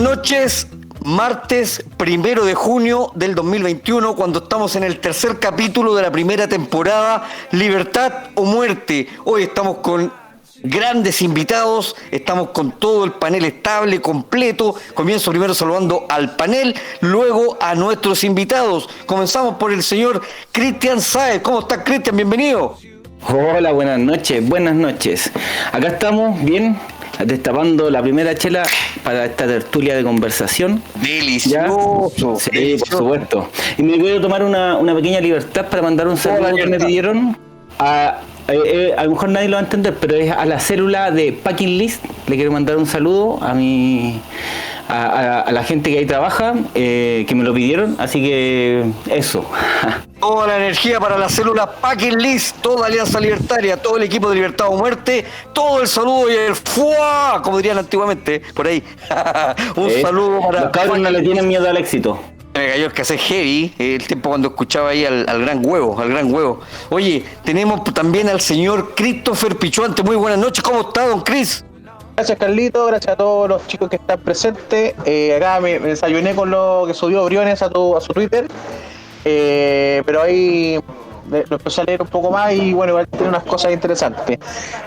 noches, martes 1 de junio del 2021, cuando estamos en el tercer capítulo de la primera temporada, Libertad o Muerte. Hoy estamos con grandes invitados, estamos con todo el panel estable, completo. Comienzo primero saludando al panel, luego a nuestros invitados. Comenzamos por el señor Cristian Sáez. ¿Cómo estás, Cristian? Bienvenido. Hola, buenas noches. Acá estamos, bien, destapando la primera chela para esta tertulia de conversación. Delicioso. ¿Ya? Sí, por supuesto. Y me voy a tomar una pequeña libertad para mandar un saludo que me pidieron a lo mejor nadie lo va a entender, pero es a la célula de Packing List. Le quiero mandar un saludo a la gente que ahí trabaja, que me lo pidieron, así que eso. Toda la energía para la célula Packing List, toda Alianza Libertaria, todo el equipo de Libertad o Muerte, todo el saludo y el ¡fuá! Como dirían antiguamente, por ahí. Un saludo para... Los cabros no le tienen miedo al éxito. Me cayó que hace heavy el tiempo cuando escuchaba ahí al gran huevo. Oye, tenemos también al señor Christopher Pichuante. Muy buenas noches, ¿cómo está, don Chris? Gracias, Carlito, gracias a todos los chicos que están presentes. Acá me desayuné con lo que subió Briones a su Twitter, pero ahí lo empecé a leer un poco más y bueno, igual tiene unas cosas interesantes,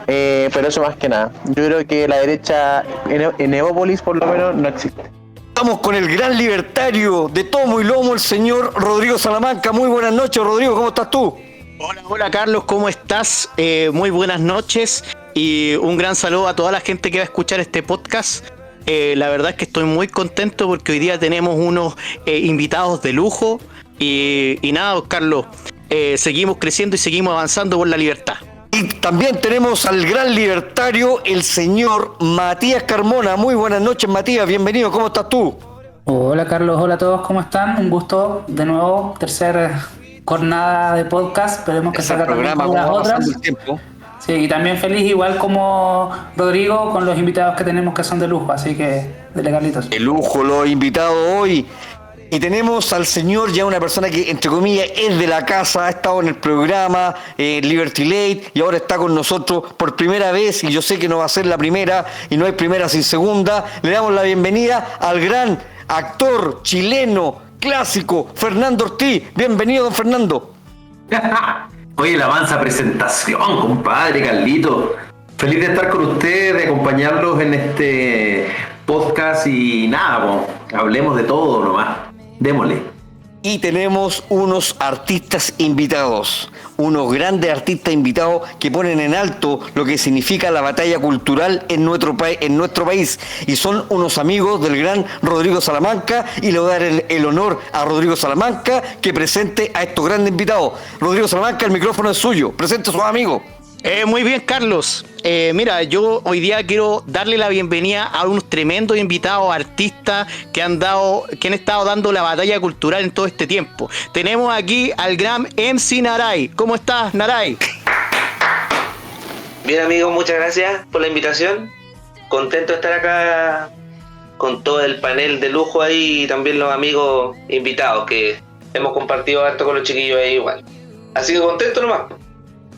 pero eso más que nada. Yo creo que la derecha en Evópolis por lo menos no existe. Estamos con el gran libertario de tomo y lomo, el señor Rodrigo Salamanca. Muy buenas noches, Rodrigo, ¿cómo estás tú? Hola Carlos, ¿cómo estás? Muy buenas noches y un gran saludo a toda la gente que va a escuchar este podcast. La verdad es que estoy muy contento porque hoy día tenemos unos invitados de lujo y nada, Carlos, seguimos creciendo y seguimos avanzando por la libertad. Y también tenemos al gran libertario, el señor Matías Carmona. Muy buenas noches, Matías, bienvenido, ¿cómo estás tú? Hola Carlos, hola a todos, ¿cómo están? Un gusto de nuevo, tercera jornada de podcast, esperemos que salga también con las otras. Sí, y también feliz igual como Rodrigo con los invitados que tenemos que son de lujo, así que dele, Carlitos. De lujo los invitados hoy. Y tenemos al señor, ya una persona que, entre comillas, es de la casa, ha estado en el programa Liberty Late y ahora está con nosotros por primera vez, y yo sé que no va a ser la primera, y no hay primera sin segunda. Le damos la bienvenida al gran actor chileno, clásico, Fernando Ortiz. Bienvenido, don Fernando. Oye, la mansa presentación, compadre Carlito. Feliz de estar con ustedes, de acompañarlos en este podcast y nada, hablemos de todo nomás. Démosle. Y tenemos unos artistas invitados, unos grandes artistas invitados que ponen en alto lo que significa la batalla cultural en nuestro país. Y son unos amigos del gran Rodrigo Salamanca, y le voy a dar el honor a Rodrigo Salamanca que presente a estos grandes invitados. Rodrigo Salamanca, el micrófono es suyo. Presente a sus amigos. Muy bien, Carlos. Mira, yo hoy día quiero darle la bienvenida a unos tremendos invitados, artistas que han estado dando la batalla cultural en todo este tiempo. Tenemos aquí al gran MC Naray. ¿Cómo estás, Naray? Bien, amigos, muchas gracias por la invitación. Contento de estar acá con todo el panel de lujo ahí y también los amigos invitados que hemos compartido harto con los chiquillos ahí igual. Así que contento nomás.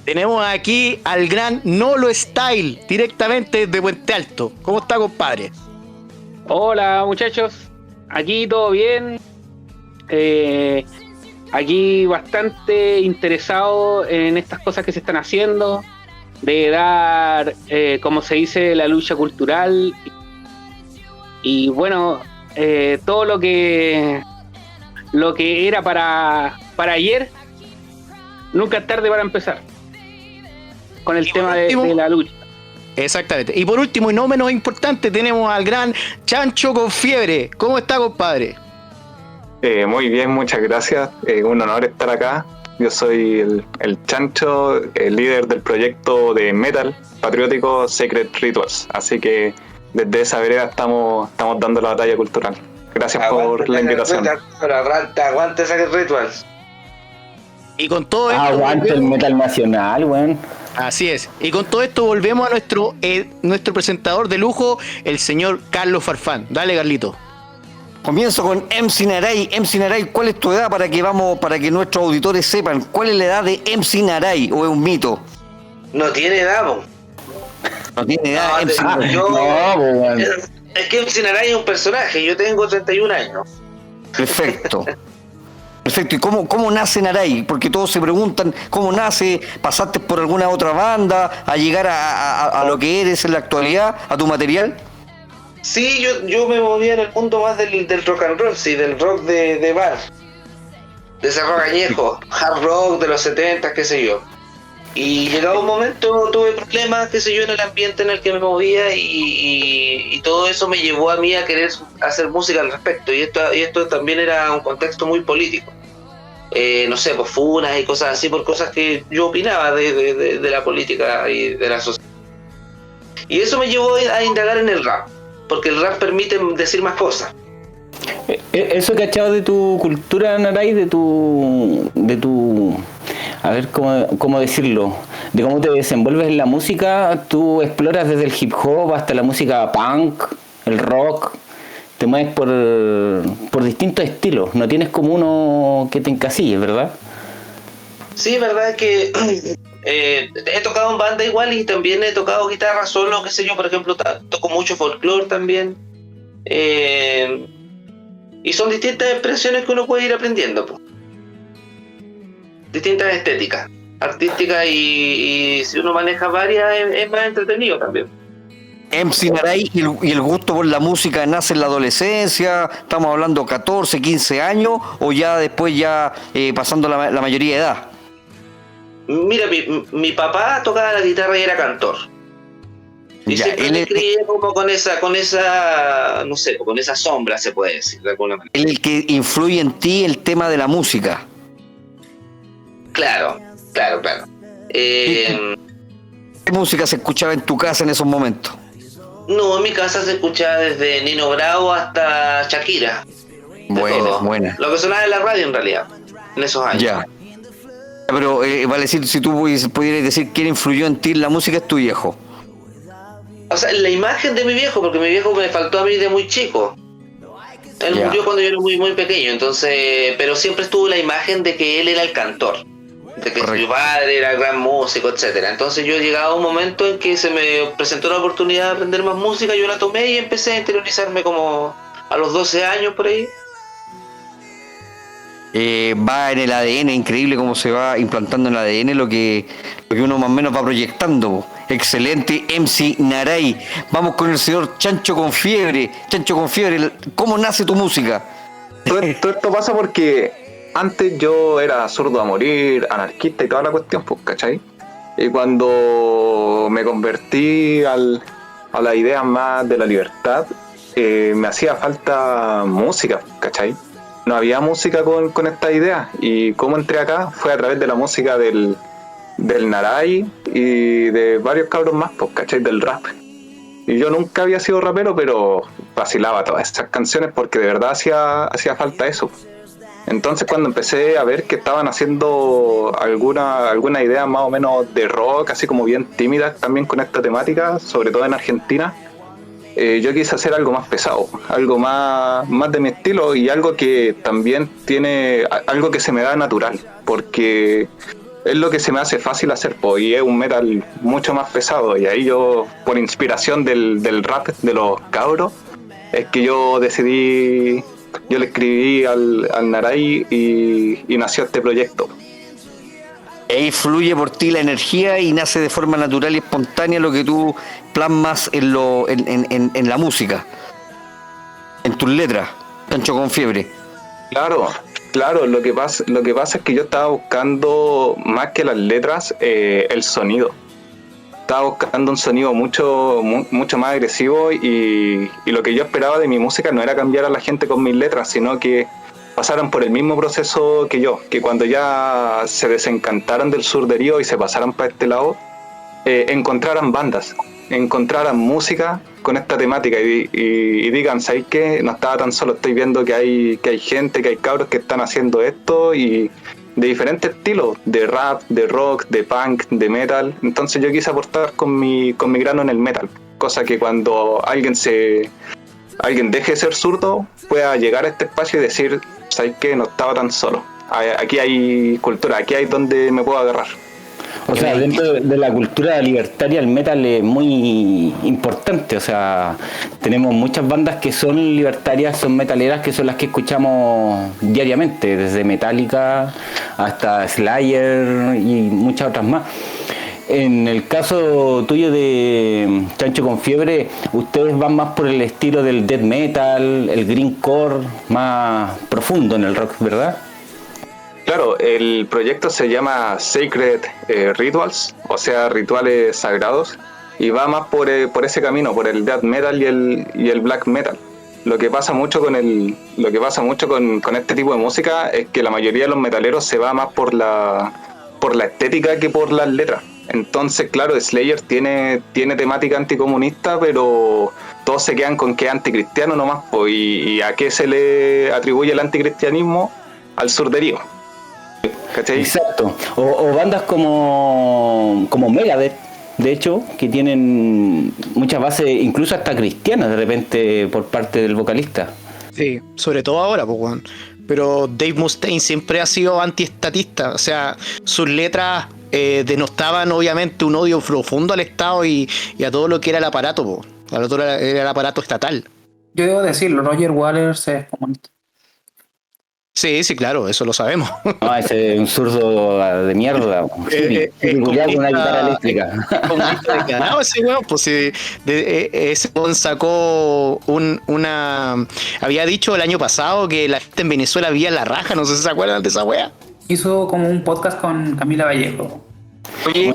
Tenemos aquí al gran Nolo Style, directamente desde Puente Alto. ¿Cómo está, compadre? Hola, muchachos. Aquí todo bien. Aquí bastante interesado en estas cosas que se están haciendo, de dar, como se dice, la lucha cultural. Y bueno, todo lo que era para ayer, nunca es tarde para empezar. Con el tema de la lucha. Exactamente. Y por último, y no menos importante, tenemos al gran Chancho con Fiebre. ¿Cómo está, compadre? Muy bien, muchas gracias. Un honor estar acá. Yo soy el Chancho, el líder del proyecto de metal patriótico Sacred Rituals. Así que desde esa vereda estamos dando la batalla cultural. Gracias por la invitación. Aguante Sacred Rituals. Y con todo esto... Aguante el metal nacional, weón. Así es. Y con todo esto volvemos a nuestro presentador de lujo, el señor Carlos Farfán. Dale, Carlito. Comienzo con MC Naray. MC Naray, ¿cuál es tu edad para que nuestros auditores sepan? ¿Cuál es la edad de MC Naray o es un mito? No tiene edad, po. No tiene edad. No, Es que MC Naray es un personaje, yo tengo 31 años. Perfecto. Perfecto, ¿y cómo nace Naray? Porque todos se preguntan cómo nace, ¿pasaste por alguna otra banda a llegar a lo que eres en la actualidad, a tu material? Sí, yo me movía en el mundo más del rock and roll, sí, del rock de bar, de ese rock añejo, hard rock de los 70, qué sé yo. Y llegado un momento tuve problemas, qué sé yo, en el ambiente en el que me movía y todo eso me llevó a mí a querer hacer música al respecto. Y esto también era un contexto muy político. No sé, pues funas y cosas así, por cosas que yo opinaba de la política y de la sociedad. Y eso me llevó a indagar en el rap, porque el rap permite decir más cosas. Eso cachado de tu cultura, Naray, de tu a ver cómo decirlo, de cómo te desenvuelves en la música. Tú exploras desde el hip hop hasta la música punk, el rock, te mueves por distintos estilos, no tienes como uno que te encasille, ¿verdad? Sí, verdad es que he tocado en banda igual y también he tocado guitarra solo, qué sé yo, por ejemplo, toco mucho folclore también. Y son distintas expresiones que uno puede ir aprendiendo, pues. Distintas estéticas, artísticas y si uno maneja varias es más entretenido también. MC Naray, y el gusto por la música nace en la adolescencia, estamos hablando 14, 15 años o ya después pasando la mayoría de edad. Mira, mi papá tocaba la guitarra y era cantor. Y ya, siempre me crié como con esa, no sé, con esa sombra, se puede decir de alguna manera. El que influye en ti el tema de la música. Claro. ¿Qué música se escuchaba en tu casa en esos momentos? No, en mi casa se escuchaba desde Nino Bravo hasta Shakira. Buena. Lo que sonaba en la radio en realidad, en esos años. Ya. Pero vale decir, si tú pudieras decir quién influyó en ti en la música, es tu viejo. O sea, la imagen de mi viejo, porque mi viejo me faltó a mí de muy chico. Él murió cuando yo era muy, muy pequeño, entonces, pero siempre estuvo la imagen de que él era el cantor, de que su padre era gran músico, etcétera. Entonces yo llegaba a un momento en que se me presentó la oportunidad de aprender más música, yo la tomé y empecé a interiorizarme como a los 12 años por ahí. Va en el ADN, increíble cómo se va implantando en el ADN lo que uno más o menos va proyectando. Excelente, MC Naray. Vamos con el señor Chancho con Fiebre. Chancho con Fiebre, ¿cómo nace tu música? Todo esto pasa porque antes yo era zurdo a morir, anarquista y toda la cuestión, pues, ¿cachai? Y cuando me convertí a la idea más de la libertad, me hacía falta música, ¿cachai? No había música con esta idea, y cómo entré acá fue a través de la música del Naray y de varios cabros más, pues, ¿cachai? Del rap. Y yo nunca había sido rapero, pero vacilaba todas esas canciones porque de verdad hacía falta eso. Entonces cuando empecé a ver que estaban haciendo alguna idea más o menos de rock, así como bien tímida también con esta temática, sobre todo en Argentina, yo quise hacer algo más pesado, algo más de mi estilo y algo que también tiene algo que se me da natural, porque es lo que se me hace fácil hacer, y es un metal mucho más pesado. Y ahí yo, por inspiración del rap de los cabros, es que yo decidí, yo le escribí al Naray y nació este proyecto. Ahí fluye por ti la energía y nace de forma natural y espontánea lo que tú plasmas en la música, en tus letras, Chancho con Fiebre. Claro, lo que pasa es que yo estaba buscando más que las letras, el sonido. Estaba buscando un sonido mucho más agresivo y lo que yo esperaba de mi música no era cambiar a la gente con mis letras, sino que pasaran por el mismo proceso que yo, que cuando ya se desencantaran del surderío y se pasaran para este lado, encontraran bandas, encontraran música con esta temática y digan, ¿sabes qué? No estaba tan solo, estoy viendo que hay gente, que hay cabros que están haciendo esto y de diferentes estilos, de rap, de rock, de punk, de metal. Entonces yo quise aportar con mi grano en el metal, cosa que cuando alguien deje de ser zurdo pueda llegar a este espacio y decir, ¿sabes qué? No estaba tan solo. Aquí hay cultura, aquí hay donde me puedo agarrar. O sea, dentro de la cultura libertaria el metal es muy importante, o sea, tenemos muchas bandas que son libertarias, son metaleras, que son las que escuchamos diariamente, desde Metallica hasta Slayer y muchas otras más. En el caso tuyo de Chancho con Fiebre, ustedes van más por el estilo del death metal, el grindcore, más profundo en el rock, ¿verdad? Claro, el proyecto se llama Sacred Rituals, o sea, rituales sagrados, y va más por ese camino, por el death metal y el black metal. Lo que pasa mucho con este tipo de música es que la mayoría de los metaleros se va más por la estética que por las letras. Entonces, claro, Slayer tiene temática anticomunista, pero todos se quedan con que es anticristiano nomás, y a qué se le atribuye el anticristianismo, al surderío. ¿Cachai? Exacto. O bandas como Megadeth, de hecho, que tienen muchas bases, incluso hasta cristianas de repente por parte del vocalista. Sí, sobre todo ahora, pues, bueno. Pero Dave Mustaine siempre ha sido antiestatista, o sea, sus letras denotaban obviamente un odio profundo al Estado y a todo lo que era el aparato, po. A todo era el aparato estatal. Yo debo decirlo, Roger Waters es comunista. Sí, claro, eso lo sabemos. No, ese es un zurdo de mierda. Con una guitarra eléctrica. No, ese weón, pues ese weón sacó una. Había dicho el año pasado que la gente en Venezuela vivía en la raja, no sé si se acuerdan de esa wea. Hizo como un podcast con Camila Vallejo. Oye,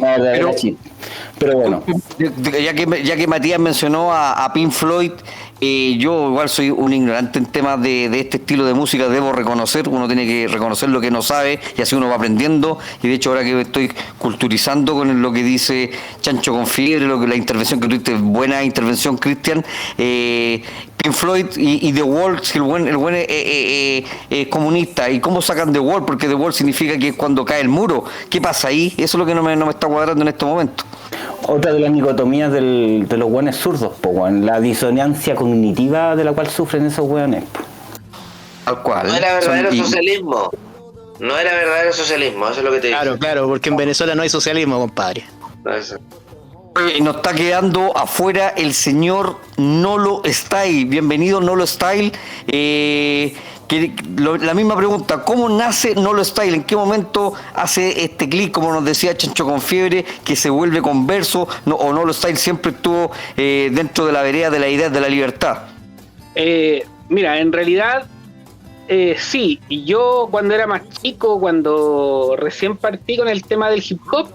pero bueno. Ya que Matías mencionó a Pink Floyd, yo igual soy un ignorante en temas de este estilo de música, debo reconocer, uno tiene que reconocer lo que no sabe y así uno va aprendiendo, y de hecho ahora que estoy culturizando con lo que dice Chancho con Fiebre, la intervención que tuviste, buena intervención, Cristian, Pink Floyd y The Wall, si el buen es comunista, y cómo sacan The Wall, porque The Wall significa que es cuando cae el muro. ¿Qué pasa ahí? Eso es lo que no me está cuadrando en este momento. Otra de las dicotomías de los hueones zurdos, la disonancia cognitiva de la cual sufren esos hueones. Tal cual. No era verdadero socialismo. No era verdadero socialismo, eso es lo que te digo. Claro, porque en Venezuela no hay socialismo, compadre. No, eso. Nos está quedando afuera el señor Nolo Style. Bienvenido, Nolo Style. La misma pregunta, ¿cómo nace Nolo Style? ¿En qué momento hace este clic, como nos decía Chancho con Fiebre, que se vuelve converso? ¿O Nolo Style siempre estuvo dentro de la vereda de la idea de la libertad? Mira, en realidad sí. Y yo cuando era más chico, cuando recién partí con el tema del hip hop,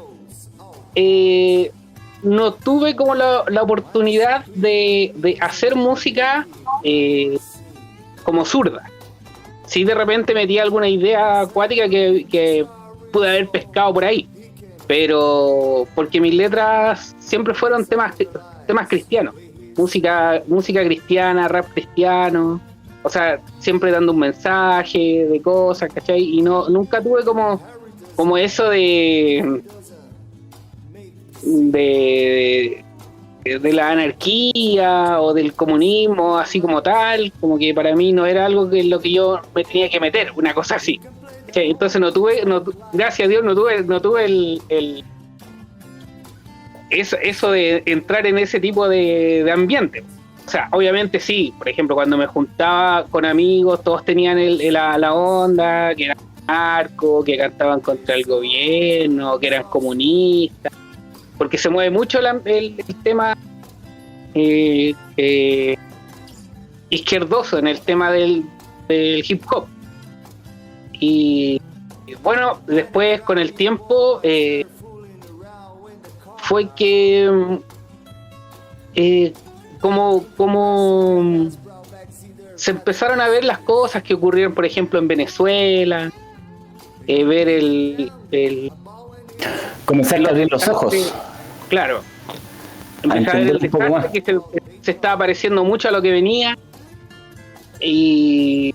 no tuve como la oportunidad de hacer música como zurda. Sí, de repente metí alguna idea acuática que pude haber pescado por ahí, pero porque mis letras siempre fueron temas cristianos, música cristiana, rap cristiano, o sea, siempre dando un mensaje de cosas, ¿cachai? Y nunca tuve como eso de la anarquía o del comunismo así como tal, como que para mí no era algo que en lo que yo me tenía que meter, una cosa así. Entonces gracias a Dios no tuve eso de entrar en ese tipo de ambiente. O sea, obviamente sí, por ejemplo, cuando me juntaba con amigos, todos tenían la onda, que eran narcos, que cantaban contra el gobierno, que eran comunistas, porque se mueve mucho el tema izquierdoso en el tema del hip hop. Y bueno, después con el tiempo fue que como se empezaron a ver las cosas que ocurrieron, por ejemplo, en Venezuela, ver comenzar a abrir los ojos. Claro. Empezar a ver el desastre que se estaba pareciendo mucho a lo que venía. Y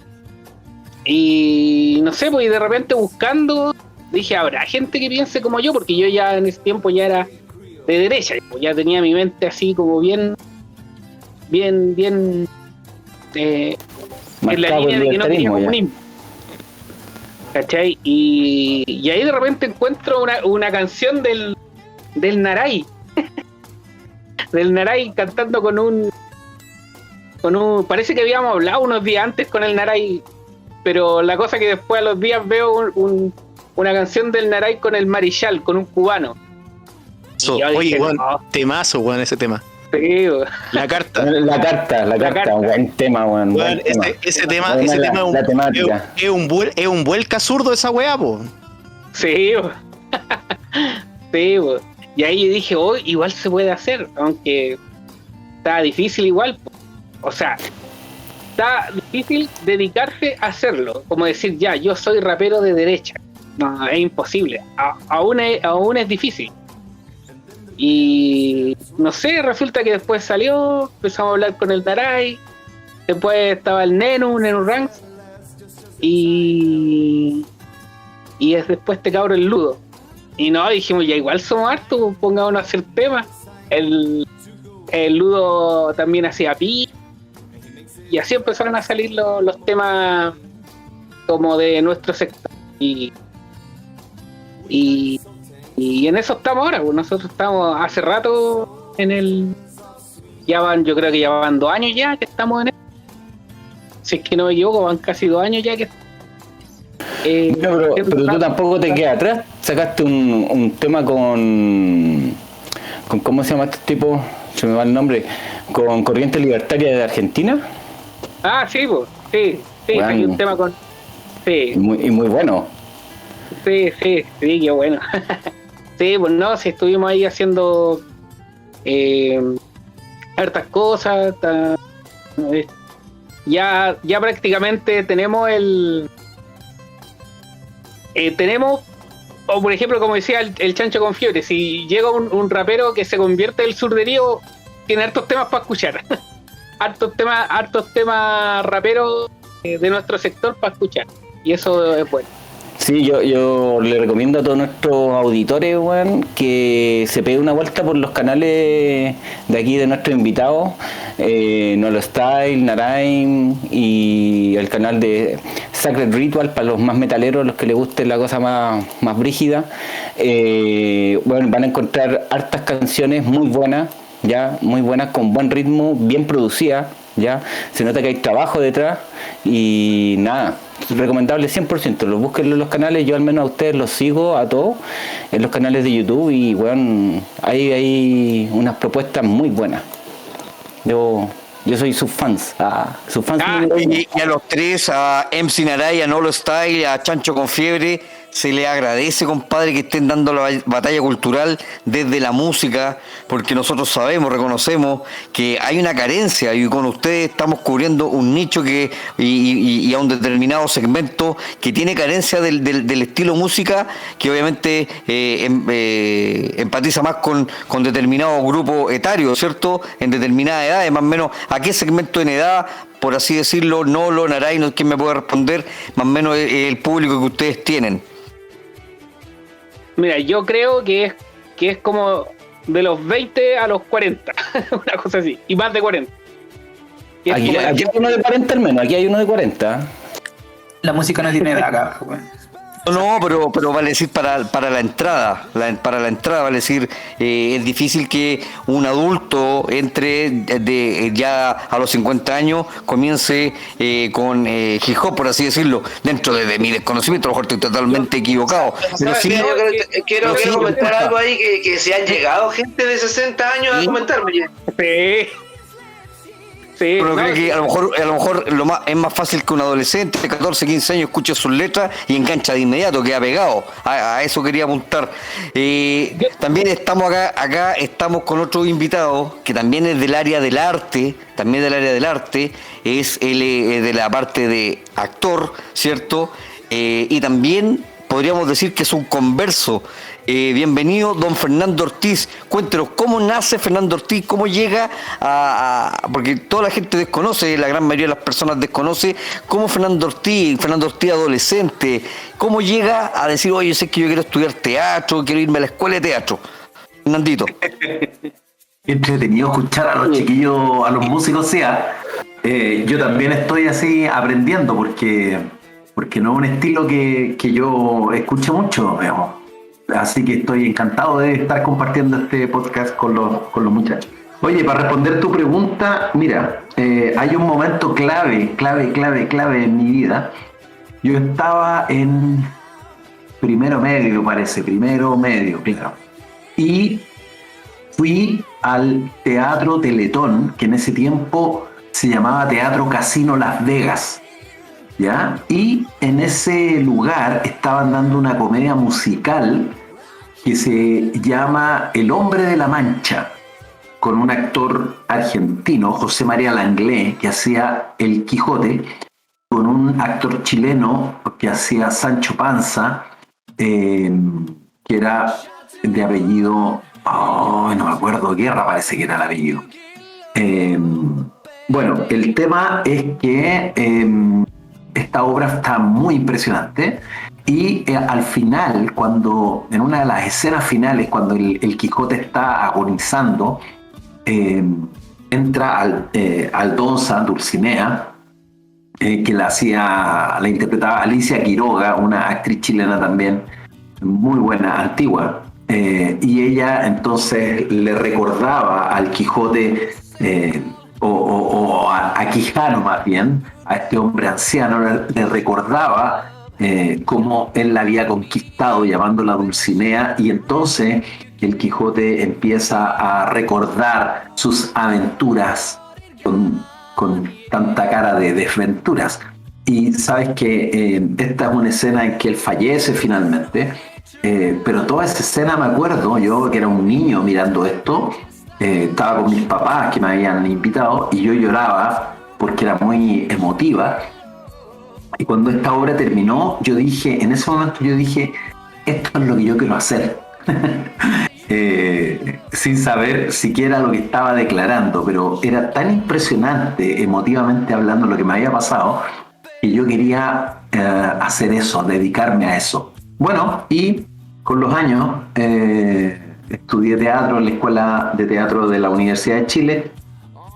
no sé, pues y de repente buscando, dije, habrá gente que piense como yo, porque yo ya en ese tiempo ya era de derecha, ya tenía mi mente así como bien en la línea de que no quería comunismo. ¿cachai? Y ahí de repente encuentro una canción del Naray. Del Naray cantando con un... Parece que habíamos hablado unos días antes con el Naray, pero la cosa que después a los días veo una canción del Naray con el Marichal, con un cubano. Oye, weón, temazo, weón, ese tema. Sí, La carta, buen tema, weón. Ese tema es un vuelca zurdo esa weá, po. Sí, sí, y ahí dije, igual se puede hacer, aunque está difícil igual. O sea, está difícil dedicarse a hacerlo, como decir, ya, yo soy rapero de derecha. No, es imposible, aún es difícil. Y no sé, resulta que después salió, empezamos a hablar con el Daray, después estaba el Nenu Ranks, y después este cabrón el Ludo. Y no, dijimos, ya igual somos hartos, pongámonos a hacer temas. El Ludo también hacía pi, y así empezaron a salir los temas como de nuestro sector. Y en eso estamos ahora, pues nosotros estamos hace rato en el... yo creo que ya van 2 años ya que estamos en él. Si es que no me equivoco, van casi 2 años ya que... pero tú tampoco te quedas atrás. Sacaste un tema con ¿cómo se llama este tipo? Se me va el nombre. Con Corriente Libertaria de Argentina. Ah, sí, pues, sí, bueno, hay un tema con... Sí. Muy bueno. Sí, qué bueno. Sí, pues no, sí, estuvimos ahí haciendo hartas cosas. Ya prácticamente tenemos o por ejemplo, como decía el Chancho con Fiebre, si llega un rapero que se convierte el surderío, tiene hartos temas para escuchar. hartos temas raperos de nuestro sector para escuchar. Y eso es bueno. Sí, yo le recomiendo a todos nuestros auditores, weón, que se pegue una vuelta por los canales de aquí de nuestros invitados, Nolo Style, Naraim y el canal de Sacred Ritual para los más metaleros, los que les guste la cosa más brígida. Bueno, van a encontrar hartas canciones muy buenas, con buen ritmo, bien producidas, ya se nota que hay trabajo detrás y nada. Recomendable 100%, los busquen en los canales, yo al menos a ustedes los sigo a todos en los canales de YouTube y bueno, hay unas propuestas muy buenas. Yo soy sus fans. Y a los tres, a MC Naray, a Nolo Style, a Chancho con Fiebre, se les agradece, compadre, que estén dando la batalla cultural desde la música, porque nosotros sabemos, reconocemos que hay una carencia y con ustedes estamos cubriendo un nicho y a un determinado segmento que tiene carencia del estilo música, que obviamente empatiza más con determinado grupo etario, ¿cierto? En determinadas edades, más o menos. ¿A qué segmento en edad, por así decirlo, Nolo, Naray, ¿quién me puede responder? Más o menos el público que ustedes tienen. Mira, yo creo que es como de los 20 a los 40, una cosa así, y más de 40. Aquí hay uno de 40 al menos, aquí hay uno de 40. La música no tiene edad acá, güey. No, pero vale decir para la entrada, vale decir, es difícil que un adulto entre ya a los 50 años comience con hip hop, por así decirlo, dentro de mi desconocimiento, a lo mejor estoy totalmente equivocado. Pero sí, quiero comentar algo ahí, que se han llegado gente de 60 años a comentarme. Sí, pero creo que a lo mejor es más fácil que un adolescente de 14, 15 años escuche sus letras y engancha de inmediato, queda pegado. A eso quería apuntar. También estamos acá estamos con otro invitado que también es del área del arte, es de la parte de actor, ¿cierto? Y también podríamos decir que es un converso. Bienvenido, don Fernando Ortiz. Cuéntenos, ¿cómo nace Fernando Ortiz? ¿Cómo llega porque toda la gente desconoce, la gran mayoría de las personas desconoce, cómo Fernando Ortiz adolescente, cómo llega a decir, oye, yo sé que yo quiero estudiar teatro, quiero irme a la escuela de teatro? Fernandito. Entretenido escuchar a los chiquillos, a los músicos, yo también estoy así aprendiendo porque porque no es un estilo que yo escucho mucho, digamos. Así que estoy encantado de estar compartiendo este podcast con los muchachos. Oye, para responder tu pregunta, mira, hay un momento clave en mi vida. Yo estaba en primero medio, claro. Y fui al Teatro Teletón, que en ese tiempo se llamaba Teatro Casino Las Vegas, ¿ya? Y en ese lugar estaban dando una comedia musical que se llama El Hombre de la Mancha, con un actor argentino, José María Langlais, que hacía El Quijote, con un actor chileno que hacía Sancho Panza, que era de apellido, no me acuerdo, Guerra parece que era el apellido. Bueno, el tema es que esta obra está muy impresionante y al final, en una de las escenas finales, cuando el Quijote está agonizando, entra Aldonza, Dulcinea, que la interpretaba Alicia Quiroga, una actriz chilena también muy buena, antigua, y ella entonces le recordaba al Quijote, o a Quijano más bien, a este hombre anciano, le recordaba cómo él la había conquistado llamándola Dulcinea, y entonces el Quijote empieza a recordar sus aventuras con tanta cara de desventuras. Y sabes que esta es una escena en que él fallece finalmente, pero toda esa escena me acuerdo, yo que era un niño mirando esto, estaba con mis papás que me habían invitado y yo lloraba porque era muy emotiva. Y cuando esta obra terminó, en ese momento yo dije, esto es lo que yo quiero hacer. Sin saber siquiera lo que estaba declarando, pero era tan impresionante emotivamente hablando lo que me había pasado que yo quería hacer eso, dedicarme a eso. Bueno, y con los años estudié teatro en la Escuela de Teatro de la Universidad de Chile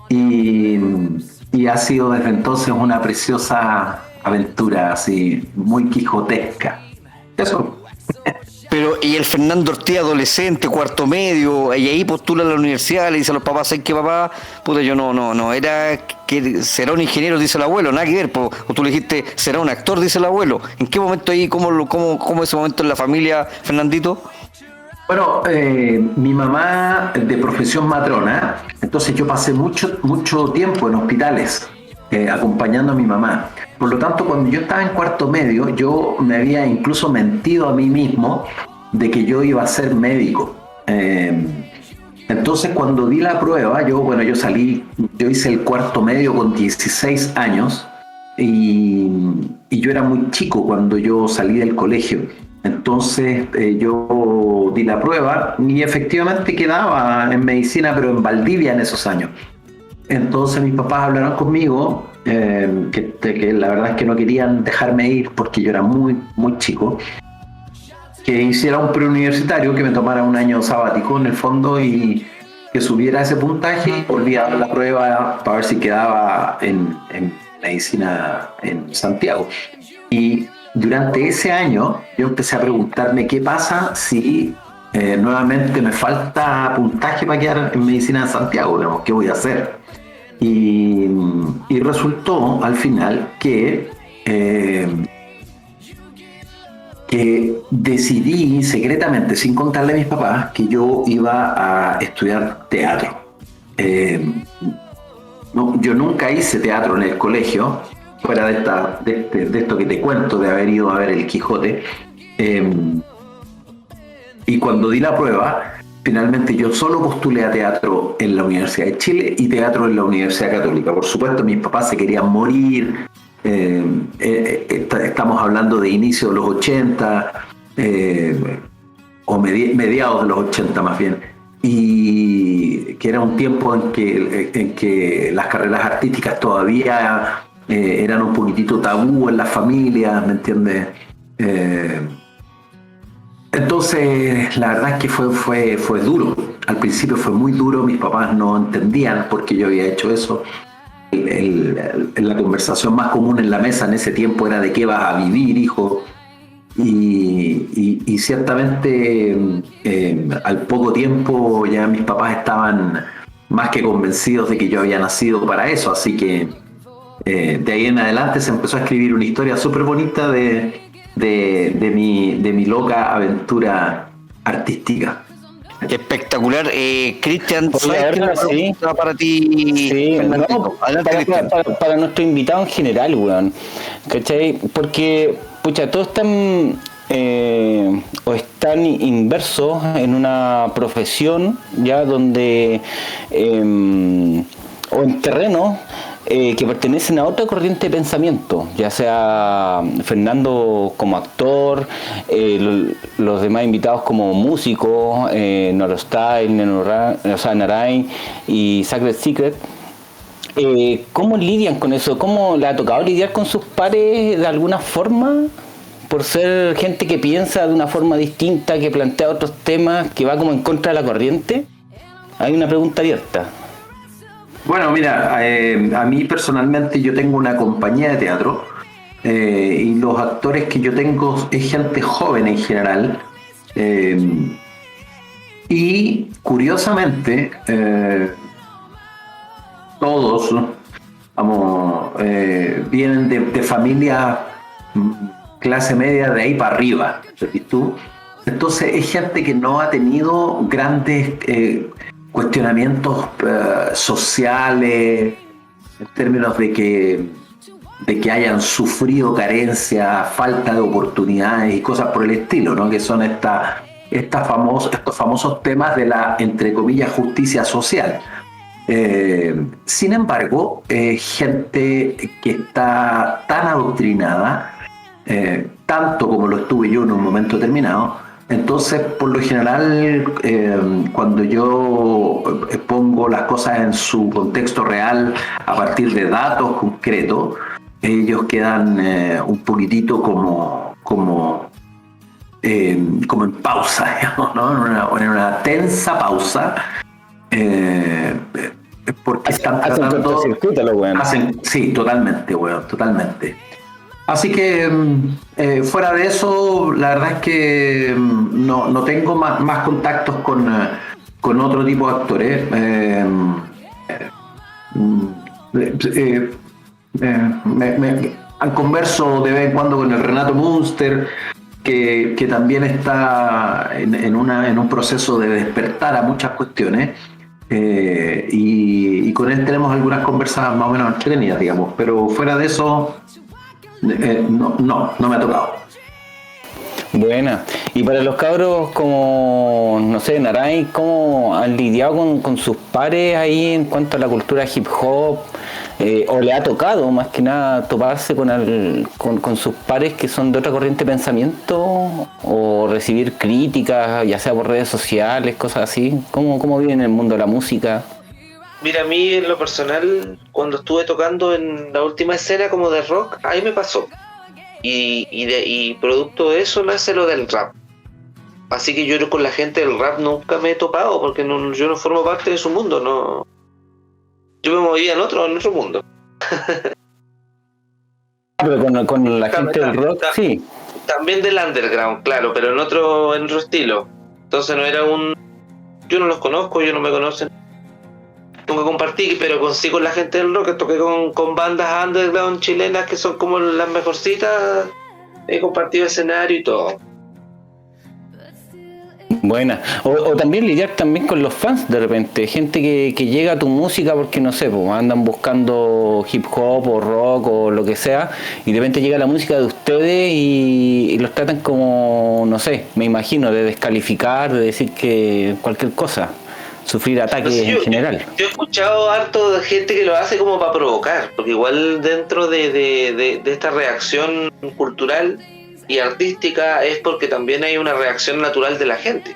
y ha sido desde entonces una preciosa aventura así, muy quijotesca. Eso. Pero, y el Fernando Ortiz adolescente, cuarto medio, y ahí postula a la universidad, le dice a los papás, ¿sabes qué, papá? Puta, yo no, era que será un ingeniero, dice el abuelo, nada que ver, o tú le dijiste, será un actor, dice el abuelo. ¿En qué momento ahí, cómo ese momento en la familia, Fernandito? Bueno, mi mamá de profesión matrona, entonces yo pasé mucho tiempo en hospitales acompañando a mi mamá. Por lo tanto, cuando yo estaba en cuarto medio, yo me había incluso mentido a mí mismo de que yo iba a ser médico. Entonces, cuando di la prueba, yo hice el cuarto medio con 16 años y yo era muy chico cuando yo salí del colegio. Entonces, yo di la prueba y efectivamente quedaba en medicina, pero en Valdivia en esos años. Entonces mis papás hablaron conmigo, que la verdad es que no querían dejarme ir porque yo era muy chico, que hiciera un preuniversitario, que me tomara un año sabático en el fondo y que subiera ese puntaje, volvía a dar la prueba para ver si quedaba en medicina en Santiago. Y durante ese año yo empecé a preguntarme qué pasa si nuevamente me falta puntaje para quedar en medicina en Santiago, digamos, ¿qué voy a hacer? Y resultó al final que decidí secretamente, sin contarle a mis papás, que yo iba a estudiar teatro. Yo nunca hice teatro en el colegio, fuera de esto que te cuento, de haber ido a ver El Quijote. Y cuando di la prueba, finalmente yo solo postulé a teatro en la Universidad de Chile y teatro en la Universidad Católica. Por supuesto, mis papás se querían morir. Estamos hablando de inicio de los 80, o mediados de los 80 más bien. Y que era un tiempo en que las carreras artísticas todavía eran un poquitito tabú en las familias, ¿me entiendes? Entonces, la verdad es que fue duro. Al principio fue muy duro, mis papás no entendían por qué yo había hecho eso. la conversación más común en la mesa en ese tiempo era de qué vas a vivir, hijo. Y ciertamente al poco tiempo ya mis papás estaban más que convencidos de que yo había nacido para eso, así que de ahí en adelante se empezó a escribir una historia súper bonita de mi loca aventura artística. Espectacular. Cristian, sí. Para ti. Sí, no, para nuestro invitado en general, weón. ¿Cachai? Porque, pucha, todos están o están inversos en una profesión ya donde o en terreno que pertenecen a otra corriente de pensamiento, ya sea Fernando como actor, los demás invitados como músicos, Norostyle, Narain y Sacred Secret. ¿Cómo lidian con eso? ¿Cómo le ha tocado lidiar con sus pares de alguna forma? Por ser gente que piensa de una forma distinta, que plantea otros temas, que va como en contra de la corriente. Hay una pregunta abierta. Bueno, mira, a mí personalmente yo tengo una compañía de teatro y los actores que yo tengo es gente joven en general y curiosamente todos vienen de familias clase media de ahí para arriba, ¿sabes tú? Entonces es gente que no ha tenido grandes cuestionamientos sociales en términos de que hayan sufrido carencia, falta de oportunidades y cosas por el estilo, ¿no? Que son estos famosos temas de la, entre comillas, justicia social. Sin embargo, gente que está tan adoctrinada, tanto como lo estuve yo en un momento determinado. Entonces, por lo general, cuando yo pongo las cosas en su contexto real a partir de datos concretos, ellos quedan un poquitito como en pausa, digamos, ¿no? En una tensa pausa, porque están tratando... Sí, totalmente, weón, totalmente. Así que fuera de eso, la verdad es que no tengo más contactos con otro tipo de actores. Converso de vez en cuando con el Renato Munster, que también está en un proceso de despertar a muchas cuestiones. Y con él tenemos algunas conversas más o menos entretenidas, digamos. Pero fuera de eso... no me ha tocado. Buena. Y para los cabros como, no sé, Naray, ¿cómo han lidiado con sus pares ahí en cuanto a la cultura hip hop? ¿O le ha tocado más que nada toparse con sus pares que son de otra corriente de pensamiento? ¿O recibir críticas, ya sea por redes sociales, cosas así? ¿Cómo viven en el mundo de la música? Mira, a mí en lo personal, cuando estuve tocando en la última escena como de rock, ahí me pasó. Y producto de eso nace lo del rap. Así que yo con la gente del rap nunca me he topado, porque yo no formo parte de su mundo, no. Yo me movía en otro mundo. Pero con la gente del rock, sí. También del underground, claro, pero en otro estilo. Entonces no era yo no los conozco, ellos no me conocen. Nunca compartí, pero sí con la gente del rock, toqué con bandas underground chilenas que son como las mejorcitas, he compartido escenario y todo. Buena. O también lidiar también con los fans de repente, gente que llega a tu música porque no sé, pues andan buscando hip hop o rock o lo que sea, y de repente llega la música de ustedes y los tratan como, no sé, me imagino, de descalificar, de decir que cualquier cosa. Sufrir ataques en general. Yo he escuchado harto de gente que lo hace como para provocar, porque igual dentro de esta reacción cultural y artística es porque también hay una reacción natural de la gente.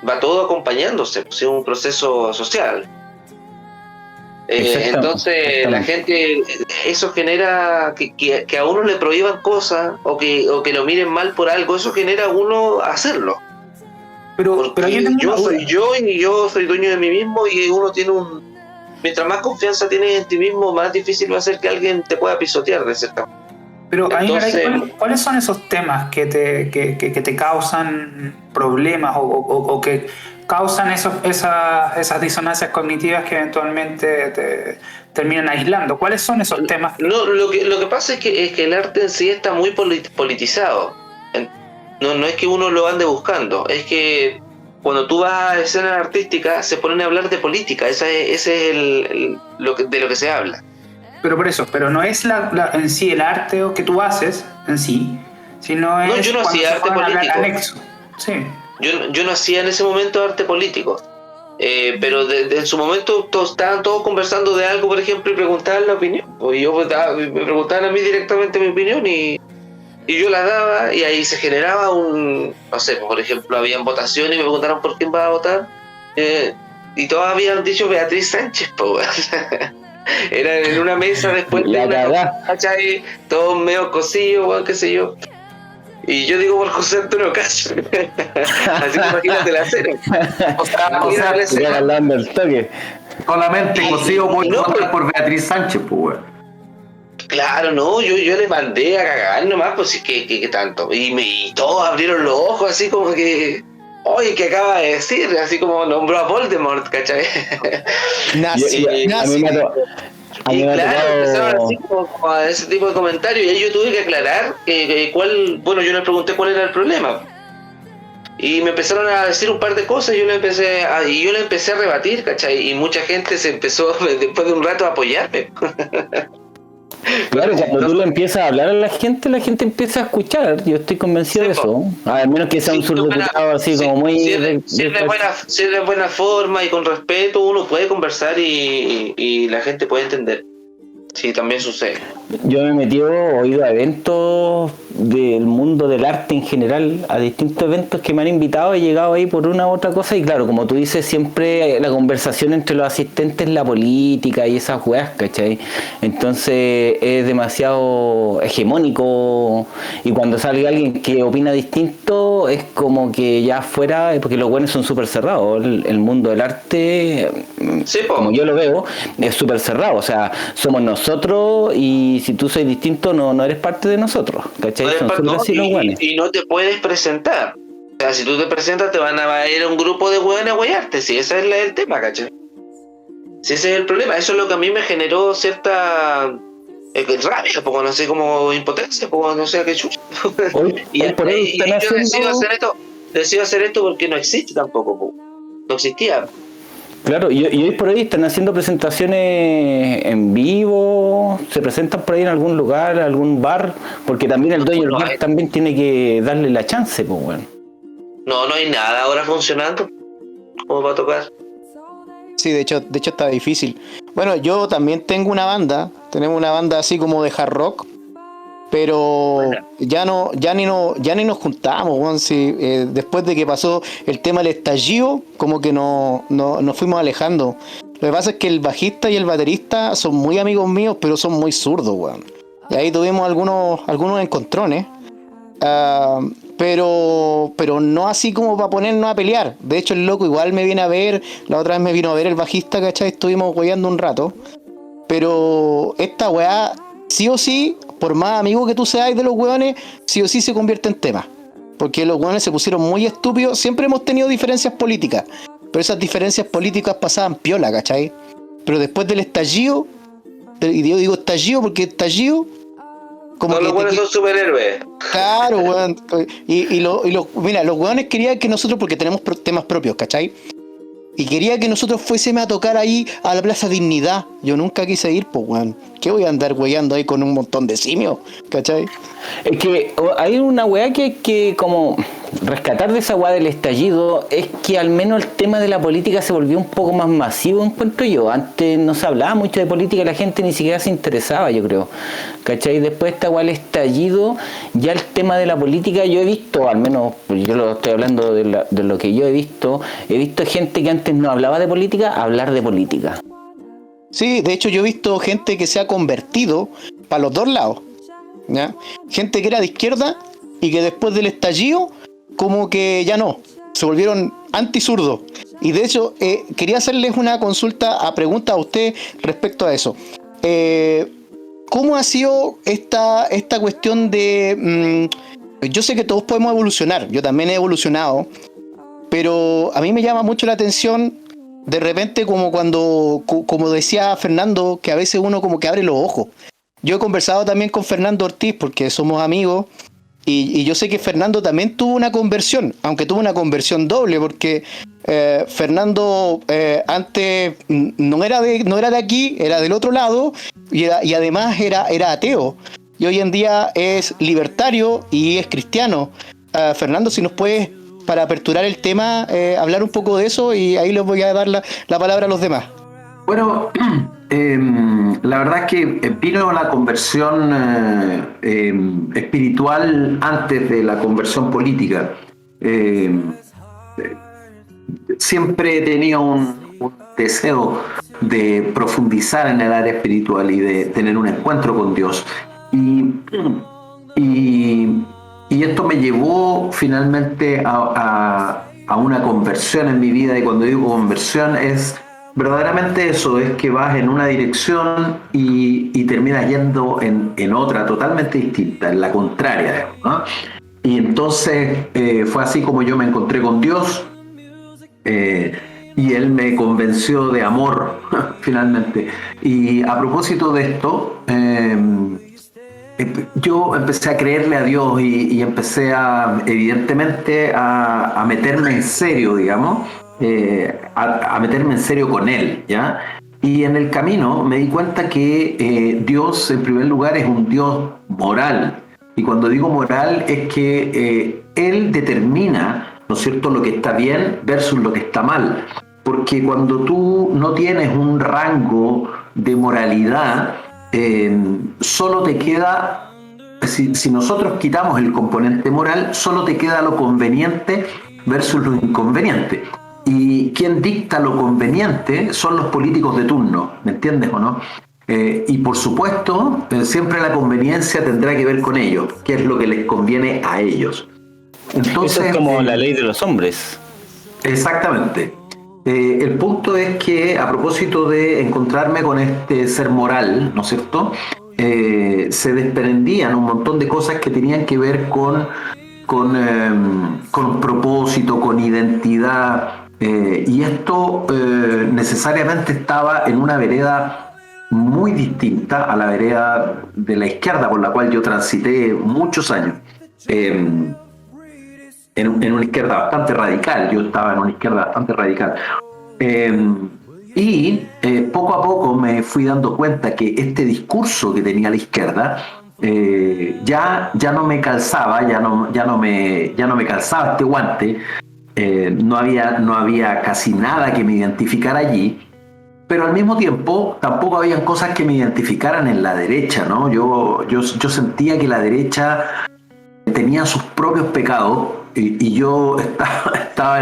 Va todo acompañándose, pues es un proceso social. Entonces la gente, eso genera que a uno le prohíban cosas o que lo miren mal por algo, eso genera a uno hacerlo. Pero yo soy yo y yo soy dueño de mí mismo y uno tiene mientras más confianza tienes en ti mismo, más difícil va a ser que alguien te pueda pisotear de cierta manera. Pero ¿cuáles son esos temas que te causan problemas o que causan esas disonancias cognitivas que eventualmente te terminan aislando? ¿Cuáles son esos temas? No, lo que pasa es que el arte en sí está muy politizado. No es que uno lo ande buscando, es que cuando tú vas a escenas artísticas se ponen a hablar de política, ese es de lo que se habla. Pero no es en sí el arte que tú haces en sí, sino es... No, yo no hacía arte político. Anexo. Sí. Yo no hacía en ese momento arte político, pero en su momento estaban todos conversando de algo, por ejemplo, y preguntaban la opinión. Y me preguntaban a mí directamente mi opinión y yo la daba, y ahí se generaba no sé, por ejemplo, habían votaciones y me preguntaron por quién va a votar, y todos habían dicho Beatriz Sánchez, pues. Era en una mesa después de una, ¿cachai? Todos medio cosillos, qué sé yo. Y yo digo por José Antonio Castro. Así que imagínate la cena. O sea, hablando el toque. Solamente cosido por Beatriz Sánchez, pues. Claro, no, yo le mandé a cagar nomás, pues sí, que tanto. Y todos abrieron los ojos así como que... Oye, ¿qué acaba de decir? Así como nombró a Voldemort, ¿cachai? Nazi. Y claro, empezaron así como a ese tipo de comentarios, y ahí yo tuve que aclarar bueno, yo les pregunté cuál era el problema. Y me empezaron a decir un par de cosas, y yo le empecé a rebatir, ¿cachai? Y mucha gente se empezó, después de un rato, a apoyarme. Claro, cuando tú le empiezas a hablar a la gente empieza a escuchar. Yo estoy convencido de eso. Al menos que sea un surdiputado así como muy... Si es de buena forma y con respeto, uno puede conversar y la gente puede entender. Sí, también sucede. Yo me he metido, he ido a eventos del mundo del arte en general, a distintos eventos que me han invitado, he llegado ahí por una u otra cosa, y claro, como tú dices, siempre la conversación entre los asistentes es la política y esas weas, ¿cachai? Entonces es demasiado hegemónico, y cuando sale alguien que opina distinto es como que ya fuera, porque los buenos son súper cerrados. El mundo del arte, sí, como yo lo veo, es súper cerrado, o sea, somos nosotros, y si tú sois distinto no eres parte de nosotros, ¿cachai? Y no te puedes presentar. O sea, si tú te presentas te van a ir a un grupo de hueones a huearte, si ese es el tema, ¿cachai? Si ese es el problema, eso es lo que a mí me generó cierta rabia, poco no sé, como impotencia, poco no sé qué chucha. Y yo decido hacer esto porque no existe tampoco, no existía. Claro, y hoy por hoy están haciendo presentaciones en vivo, se presentan por ahí en algún lugar, algún bar, porque también el dueño del bar también tiene que darle la chance, pues bueno. No hay nada ahora funcionando. ¿Cómo va a tocar? Sí, de hecho está difícil. Bueno, yo también tenemos una banda así como de hard rock, pero ya ni nos juntamos, bueno, sí, después de que pasó el tema del estallido, como que nos fuimos alejando. Lo que pasa es que el bajista y el baterista son muy amigos míos, pero son muy zurdos, weón. Y ahí tuvimos algunos encontrones, pero no así como para ponernos a pelear. De hecho, el loco igual me viene a ver, la otra vez me vino a ver el bajista, ¿cachai? Estuvimos weyando un rato, pero esta weá, sí o sí, por más amigo que tú seas de los hueones, sí o sí se convierte en tema. Porque los hueones se pusieron muy estúpidos. Siempre hemos tenido diferencias políticas, pero esas diferencias políticas pasaban piola, ¿cachai? Pero después del estallido, y yo digo estallido porque estallido... Como no, los hueones son superhéroes. Claro, hueón. Mira, los hueones querían que nosotros, porque tenemos temas propios, ¿cachai? Y quería que nosotros fuésemos a tocar ahí a la Plaza Dignidad. Yo nunca quise ir, pues, weón. ¿Qué voy a andar weyando ahí con un montón de simios? ¿Cachai? Es que hay una weá que como rescatar de esa weá del estallido es que al menos el tema de la política se volvió un poco más masivo, encuentro yo. Antes no se hablaba mucho de política, la gente ni siquiera se interesaba, yo creo. ¿Cachai? Después de esta weá del estallido, ya el tema de la política, yo he visto, al menos yo lo estoy hablando de lo que yo he visto gente que antes no hablaba de política, hablar de política. Sí, de hecho yo he visto gente que se ha convertido para los dos lados, ¿ya? Gente que era de izquierda y que después del estallido como que ya no, se volvieron anti-zurdos. Y de hecho, quería hacerles una pregunta a usted respecto a eso. ¿Cómo ha sido esta cuestión de... yo sé que todos podemos evolucionar, yo también he evolucionado, pero a mí me llama mucho la atención de repente como decía Fernando, que a veces uno como que abre los ojos. Yo he conversado también con Fernando Ortiz porque somos amigos y yo sé que Fernando también tuvo una conversión, aunque tuvo una conversión doble porque Fernando antes no era de aquí, era del otro lado y además era ateo y hoy en día es libertario y es cristiano. Fernando, si nos puedes, para aperturar el tema, hablar un poco de eso y ahí les voy a dar la palabra a los demás. Bueno, la verdad es que vino la conversión espiritual antes de la conversión política. Siempre he tenido un deseo de profundizar en el área espiritual y de tener un encuentro con Dios. Y esto me llevó finalmente a una conversión en mi vida, y cuando digo conversión es verdaderamente eso, es que vas en una dirección y terminas yendo en otra totalmente distinta, en la contraria, ¿no? Y entonces fue así como yo me encontré con Dios y Él me convenció de amor finalmente. Y a propósito de esto, yo empecé a creerle a Dios y empecé evidentemente a meterme en serio, digamos, a meterme en serio con Él, ¿ya? Y en el camino me di cuenta que Dios, en primer lugar, es un Dios moral. Y cuando digo moral es que Él determina, ¿no es cierto?, lo que está bien versus lo que está mal. Porque cuando tú no tienes un rango de moralidad, solo te queda, si nosotros quitamos el componente moral, solo te queda lo conveniente versus lo inconveniente. Y quien dicta lo conveniente son los políticos de turno, ¿me entiendes o no? Y por supuesto, siempre la conveniencia tendrá que ver con ellos, qué es lo que les conviene a ellos. Entonces, eso es como la ley de los hombres. Exactamente. El punto es que, a propósito de encontrarme con este ser moral, ¿no es cierto?, se desprendían un montón de cosas que tenían que ver con propósito, con identidad, y esto necesariamente estaba en una vereda muy distinta a la vereda de la izquierda por la cual yo transité muchos años. En una izquierda bastante radical, yo estaba en una izquierda bastante radical. Y poco a poco me fui dando cuenta que este discurso que tenía la izquierda ya no me calzaba, ya no me calzaba este guante, no había casi nada que me identificara allí, pero al mismo tiempo tampoco habían cosas que me identificaran en la derecha, ¿no? Yo sentía que la derecha tenía sus propios pecados y yo estaba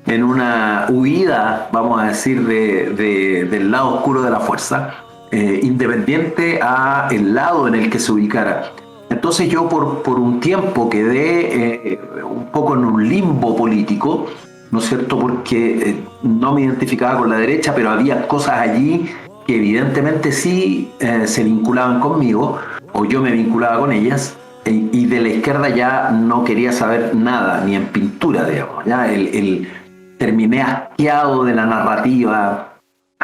en una huida, vamos a decir, del lado oscuro de la fuerza, independiente a el lado en el que se ubicara. Entonces yo por un tiempo quedé un poco en un limbo político, ¿no es cierto?, porque no me identificaba con la derecha, pero había cosas allí que evidentemente sí se vinculaban conmigo, o yo me vinculaba con ellas, y de la izquierda ya no quería saber nada, ni en pintura, digamos. Ya terminé asqueado de la narrativa,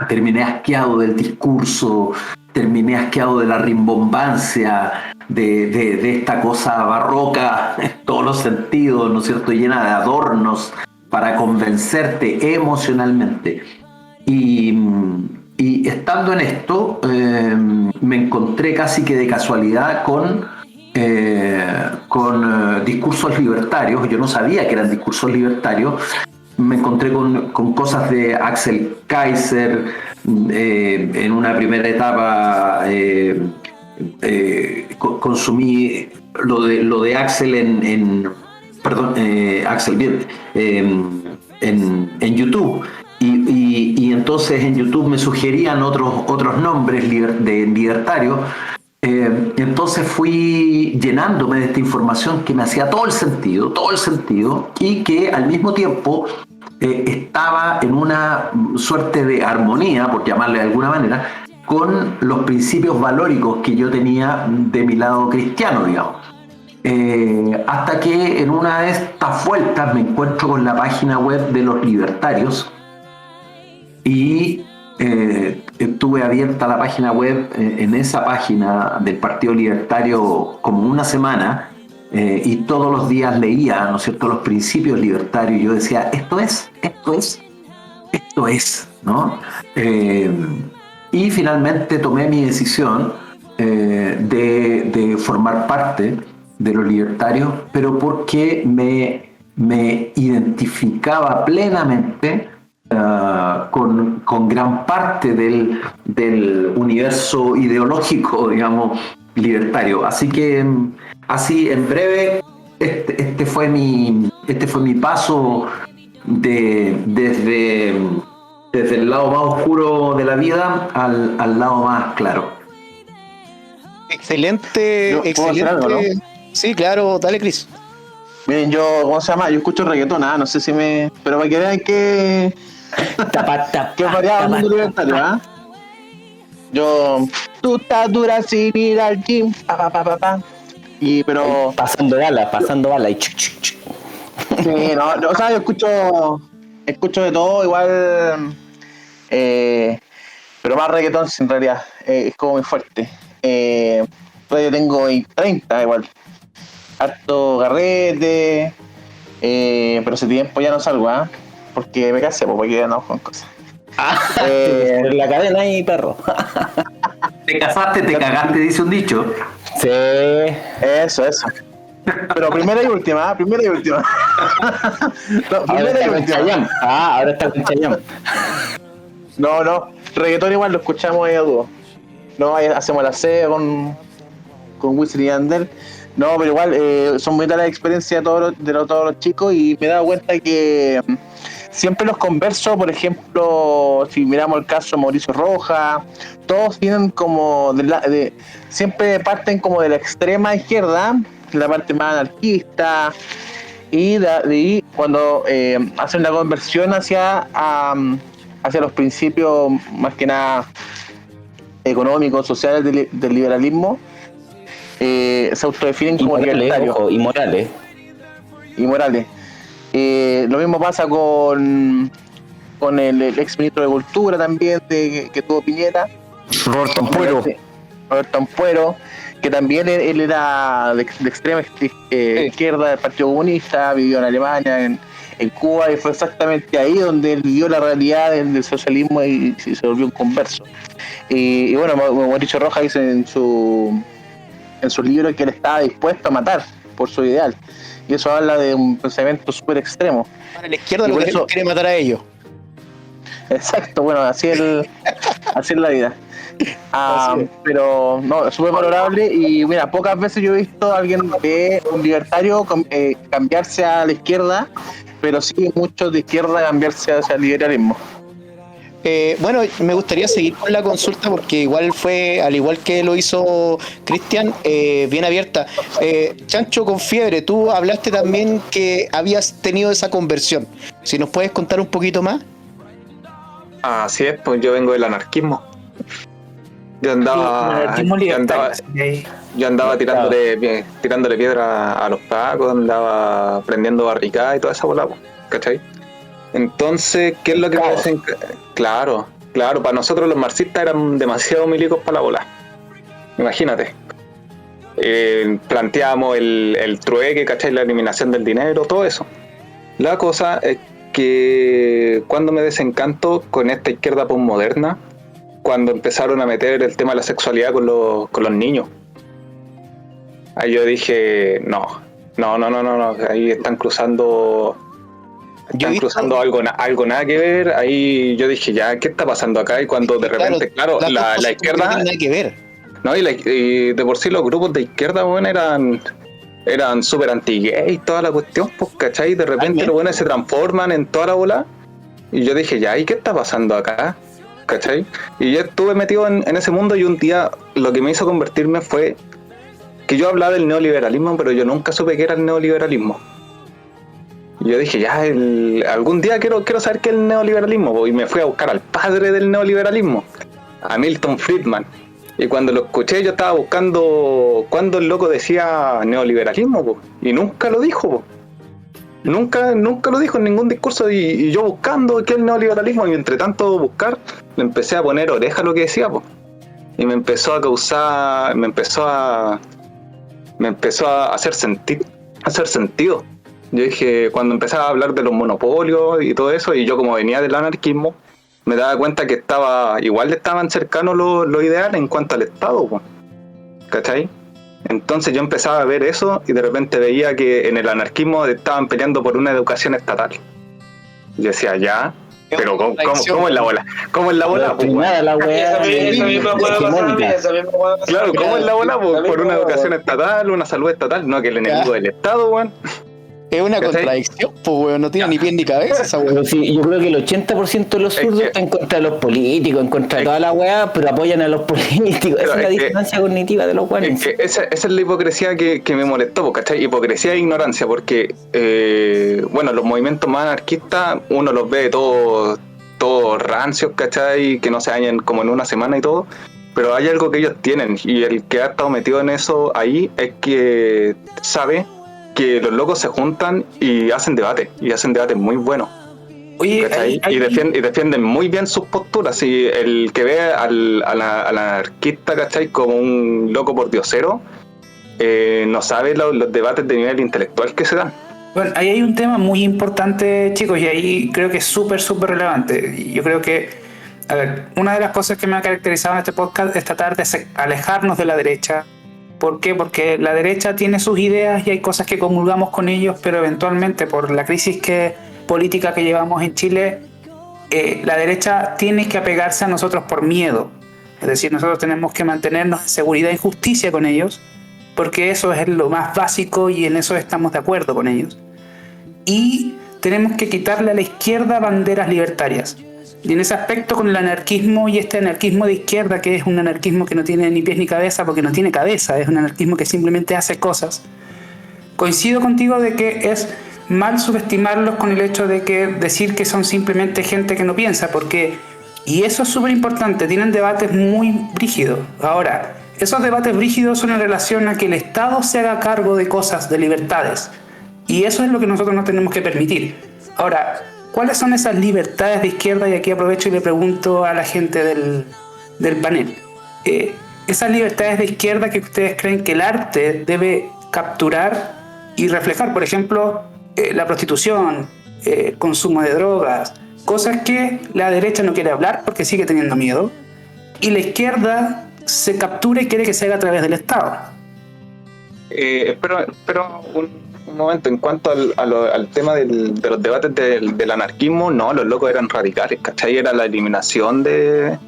terminé asqueado del discurso, terminé asqueado de la rimbombancia, de esta cosa barroca en todos los sentidos, ¿no es cierto?, llena de adornos para convencerte emocionalmente. Y estando en esto, me encontré casi que de casualidad con discursos libertarios. Yo no sabía que eran discursos libertarios. Me encontré con cosas de Axel Kaiser. En una primera etapa consumí lo de Axel Axel en YouTube. Y entonces en YouTube me sugerían otros nombres de libertarios. Entonces fui llenándome de esta información que me hacía todo el sentido, y que al mismo tiempo estaba en una suerte de armonía, por llamarle de alguna manera, con los principios valóricos que yo tenía de mi lado cristiano, digamos. Hasta que en una de estas vueltas me encuentro con la página web de los libertarios y estuve abierta la página web en esa página del Partido Libertario como una semana, y todos los días leía, ¿no es cierto?, los principios libertarios, y yo decía, esto es, ¿no? Y finalmente tomé mi decisión de formar parte de los libertarios, pero porque me identificaba plenamente con gran parte del universo ideológico, digamos, libertario. Así que, así en breve, este fue mi paso desde el lado más oscuro de la vida al lado más claro. Excelente. Algo, ¿no? Sí, claro, dale, Cris. Miren, yo escucho reggaetón, no sé si pero para que vean que variado el mundo libertario, tú estás dura sin ir al gym, pero pasando bala y sí, no, o sea, yo escucho de todo igual, pero más reggaetón en realidad, es como muy fuerte. Yo tengo 30 igual, harto garrete, pero hace tiempo ya no salgo, porque me casé, porque ya no con cosas. En la cadena y perro. Te casaste, te cagaste, dice un dicho. Sí. Eso. Pero primera y última. No, primera y última. Ahora está con Chayanne. No, reggaetón igual lo escuchamos ahí a dúo. No, ahí hacemos la C con Wisin y Yandel. No, pero igual son muy las experiencias de todos los chicos, y me he dado cuenta que siempre los converso, por ejemplo, si miramos el caso de Mauricio Rojas, todos vienen como siempre parten como de la extrema izquierda, la parte más anarquista, y cuando hacen la conversión hacia los principios más que nada económicos, sociales del liberalismo, se autodefinen como libertarios y morales. Lo mismo pasa con el ex ministro de Cultura también, que tuvo Piñera, Roberto Ampuero, que también él era de extrema izquierda del Partido Comunista, vivió en Alemania, en Cuba, y fue exactamente ahí donde él vivió la realidad del socialismo y se volvió un converso. Y bueno, Mauricio Rojas dice en su libro que él estaba dispuesto a matar por su ideal, y eso habla de un pensamiento súper extremo. Para la izquierda lo que quiere matar a ellos. Exacto, bueno, así es la vida. Pero no, es súper valorable, y mira, pocas veces yo he visto a alguien un libertario cambiarse a la izquierda, pero sí muchos de izquierda cambiarse hacia el liberalismo. Bueno, me gustaría seguir con la consulta, porque igual fue, al igual que lo hizo Cristian, bien abierta. Chancho con Fiebre, tú hablaste también que habías tenido esa conversión. Si nos puedes contar un poquito más. Así es, pues yo vengo del anarquismo. Yo andaba tirándole piedra a los pacos, andaba prendiendo barricadas y toda esa bola, ¿cachai? Entonces, ¿qué es lo que me dicen? Claro, para nosotros los marxistas eran demasiado milicos para la bola. Imagínate. Planteamos el trueque, ¿cachai? La eliminación del dinero, todo eso. La cosa es que cuando me desencanto con esta izquierda postmoderna, cuando empezaron a meter el tema de la sexualidad con los niños, ahí yo dije, no, ahí están cruzando algo nada que ver. Ahí yo dije, ya, ¿qué está pasando acá? Y cuando de repente, la izquierda no tiene nada que ver. No, y de por sí los grupos de izquierda, bueno, eran súper anti-gay y toda la cuestión, pues, ¿cachai? De repente los buenos se transforman en toda la bola, y yo dije, ya, ¿y qué está pasando acá? ¿Cachai? Y yo estuve metido en ese mundo, y un día lo que me hizo convertirme fue que yo hablaba del neoliberalismo, pero yo nunca supe qué era el neoliberalismo. Y yo dije, ya, algún día quiero saber qué es el neoliberalismo, po, y me fui a buscar al padre del neoliberalismo, a Milton Friedman. Y cuando lo escuché yo estaba buscando cuándo el loco decía neoliberalismo, po, y nunca lo dijo, po. Nunca lo dijo en ningún discurso, y yo buscando qué es el neoliberalismo, y entre tanto buscar, le empecé a poner oreja a lo que decía, po. Y me empezó a hacer sentido. Yo dije, cuando empezaba a hablar de los monopolios y todo eso, y yo como venía del anarquismo, me daba cuenta que igual estaban cercanos los ideales en cuanto al Estado, po. ¿Cachai? Entonces yo empezaba a ver eso y de repente veía que en el anarquismo estaban peleando por una educación estatal. Yo decía, ya, pero ¿cómo es la bola? ¿Cómo es la bola? La wea, claro, ¿cómo es la bola? Por una educación estatal, una salud estatal, no que el enemigo del Estado, weón. Es una contradicción, pues, weón, no tiene ni pie ni cabeza esa weón. Sí, yo creo que el 80% de los zurdos está en contra de los políticos, en contra de toda la weá, pero apoyan a los políticos. Esa es la distancia cognitiva de los weones. Esa es la hipocresía que me molestó, ¿cachai? Hipocresía e ignorancia, porque, bueno, los movimientos más anarquistas, uno los ve todos rancios, ¿cachai? Que no se hallan como en una semana y todo. Pero hay algo que ellos tienen, y el que ha estado metido en eso ahí es que sabe que los locos se juntan y hacen debate muy buenos. Oye, y defienden muy bien sus posturas. Y el que ve al anarquista, ¿cachai? Como un loco pordiosero, no sabe los debates de nivel intelectual que se dan. Bueno, ahí hay un tema muy importante, chicos, y ahí creo que es súper relevante. Yo creo que, a ver, una de las cosas que me ha caracterizado en este podcast es tratar de alejarnos de la derecha. ¿Por qué? Porque la derecha tiene sus ideas y hay cosas que comulgamos con ellos, pero eventualmente por la crisis política que llevamos en Chile, la derecha tiene que apegarse a nosotros por miedo. Es decir, nosotros tenemos que mantenernos en seguridad y justicia con ellos, porque eso es lo más básico y en eso estamos de acuerdo con ellos. Y tenemos que quitarle a la izquierda banderas libertarias. Y en ese aspecto con el anarquismo y este anarquismo de izquierda, que es un anarquismo que no tiene ni pies ni cabeza, porque no tiene cabeza, es un anarquismo que simplemente hace cosas, coincido contigo de que es mal subestimarlos con el hecho de que decir que son simplemente gente que no piensa, porque, y eso es súper importante, tienen debates muy brígidos. Ahora, esos debates brígidos son en relación a que el Estado se haga cargo de cosas, de libertades, y eso es lo que nosotros no tenemos que permitir. Ahora, ¿cuáles son esas libertades de izquierda? Y aquí aprovecho y le pregunto a la gente del panel. Esas libertades de izquierda que ustedes creen que el arte debe capturar y reflejar, por ejemplo, la prostitución, el consumo de drogas, cosas que la derecha no quiere hablar porque sigue teniendo miedo, y la izquierda se captura y quiere que se haga a través del Estado. Pero un momento, en cuanto al tema de los debates del anarquismo, no, los locos eran radicales, ¿cachai? Era la eliminación del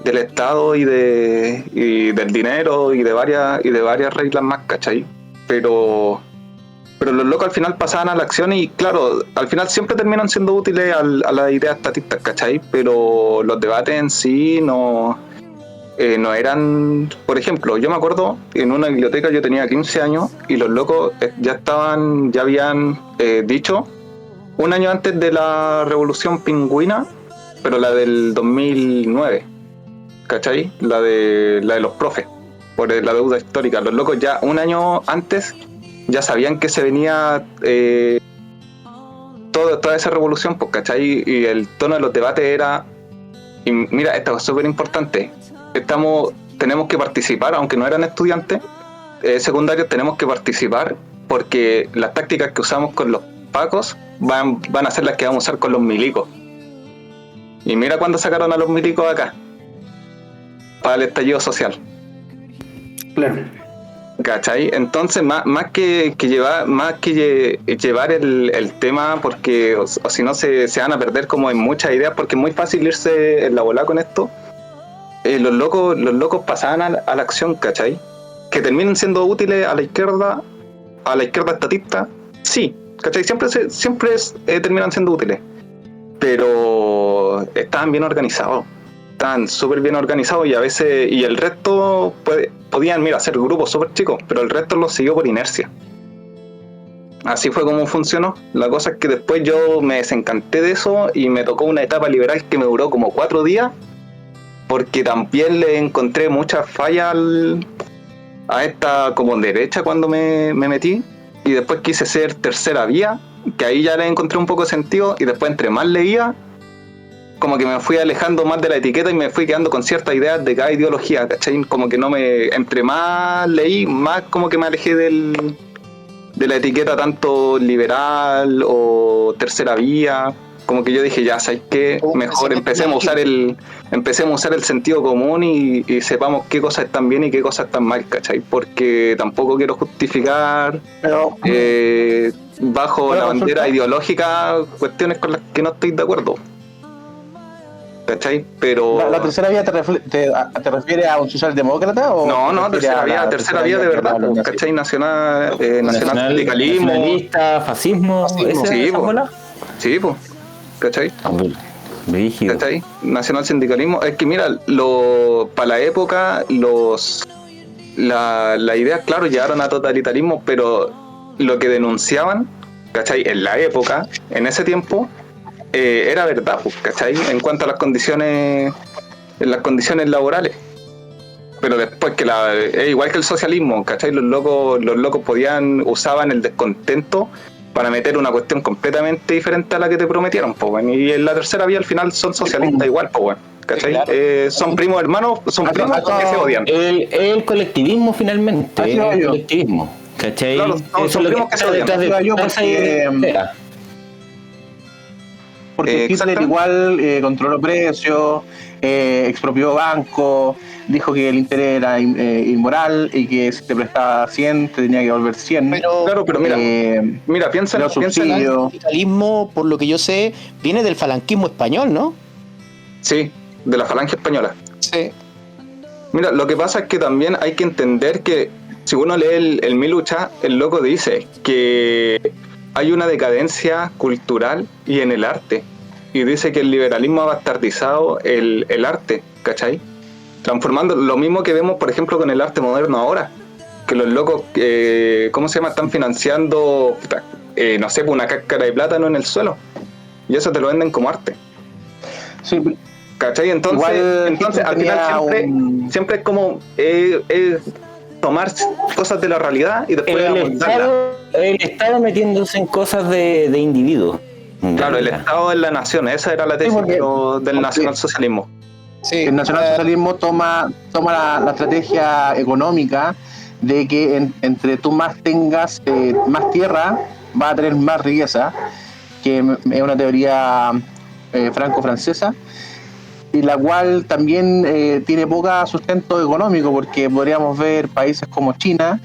Estado y del dinero y de varias reglas más, ¿cachai? Pero los locos al final pasaban a la acción y claro, al final siempre terminan siendo útiles a las ideas estatistas, ¿cachai? Pero los debates en sí no eran. Por ejemplo, yo me acuerdo en una biblioteca, yo tenía 15 años y los locos ya habían dicho un año antes de la revolución pingüina, pero la del 2009, ¿cachai? La de los profes, por la deuda histórica. Los locos ya un año antes ya sabían que se venía toda esa revolución, pues, ¿cachai? Y el tono de los debates era, y mira, esto es súper importante, tenemos que participar, aunque no eran estudiantes secundarios, tenemos que participar porque las tácticas que usamos con los pacos van a ser las que vamos a usar con los milicos. Y mira cuando sacaron a los milicos acá para el estallido social. Claro. ¿Cachai? Entonces más que llevar el tema, porque o si no se van a perder como en muchas ideas, porque es muy fácil irse en la bola con esto. Los locos pasaban a la acción, ¿cachai? Que terminan siendo útiles a la izquierda estatista, sí, ¿cachai? Siempre terminan siendo útiles, pero estaban bien organizados, estaban súper bien organizados, y a veces, y el resto podían, hacer grupos súper chicos, pero el resto los siguió por inercia. así fue como funcionó. La cosa es que después yo me desencanté de eso y me tocó una etapa liberal que me duró como 4 días, porque también le encontré muchas fallas a esta como derecha cuando me metí, y después quise ser tercera vía, que ahí ya le encontré un poco de sentido, y después entre más leía, como que me fui alejando más de la etiqueta y me fui quedando con ciertas ideas de cada ideología, ¿cachai? Como que entre más leí, más como que me alejé de la etiqueta tanto liberal o tercera vía. Como que yo dije, ya, ¿sabes qué? Mejor empecemos a usar el sentido común y sepamos qué cosas están bien y qué cosas están mal, ¿cachai? Porque tampoco quiero justificar bajo la bandera ideológica cuestiones con las que no estoy de acuerdo, ¿cachai? Pero... ¿La tercera vía te refiere a un socialdemócrata? O no, tercera vía de verdad, ¿cachai? Nacional sindicalismo, nacionalista, fascismo. Sí, pues. ¿Cachai? ¿Cachai? Nacional sindicalismo. Es que mira, para la época la idea, claro, llegaron a totalitarismo, pero lo que denunciaban, ¿cachai? En la época, en ese tiempo, era verdad, pues, ¿cachai? En cuanto a las condiciones laborales. Pero después es igual que el socialismo, ¿cachai? Los locos usaban el descontento para meter una cuestión completamente diferente a la que te prometieron, pues, bueno. Y en la tercera vía al final son socialistas igual, pues, bueno, ¿cachai? Claro. Son primos hermanos, son primos que se odian. El colectivismo finalmente, el colectivismo, ¿cachai? Claro, son primos que se odian. Porque Hitler igual controló precios, expropió bancos, dijo que el interés era inmoral y que si te prestaba 100 te tenía que devolver 100. Pero mira, piensa en el sindicalismo, por lo que yo sé, viene del falangismo español, ¿no? Sí, de la falange española. Sí. Mira, lo que pasa es que también hay que entender que si uno lee el Mi Lucha, el loco dice que hay una decadencia cultural y en el arte. Y dice que el liberalismo ha bastardizado el arte, ¿cachai? Transformando lo mismo que vemos, por ejemplo, con el arte moderno ahora. Que los locos, ¿cómo se llama? Están financiando, no sé, una cáscara de plátano en el suelo. Y eso te lo venden como arte. Sí. ¿Cachai? Entonces al final siempre es como tomar cosas de la realidad y después el Estado metiéndose en cosas de individuos. Claro, el Estado es la nación, esa era la tesis del nacionalsocialismo. Sí, el nacionalsocialismo toma la estrategia económica de que entre tú más tengas más tierra, vas a tener más riqueza, que es una teoría franco-francesa, y la cual también tiene poca sustento económico, porque podríamos ver países como China,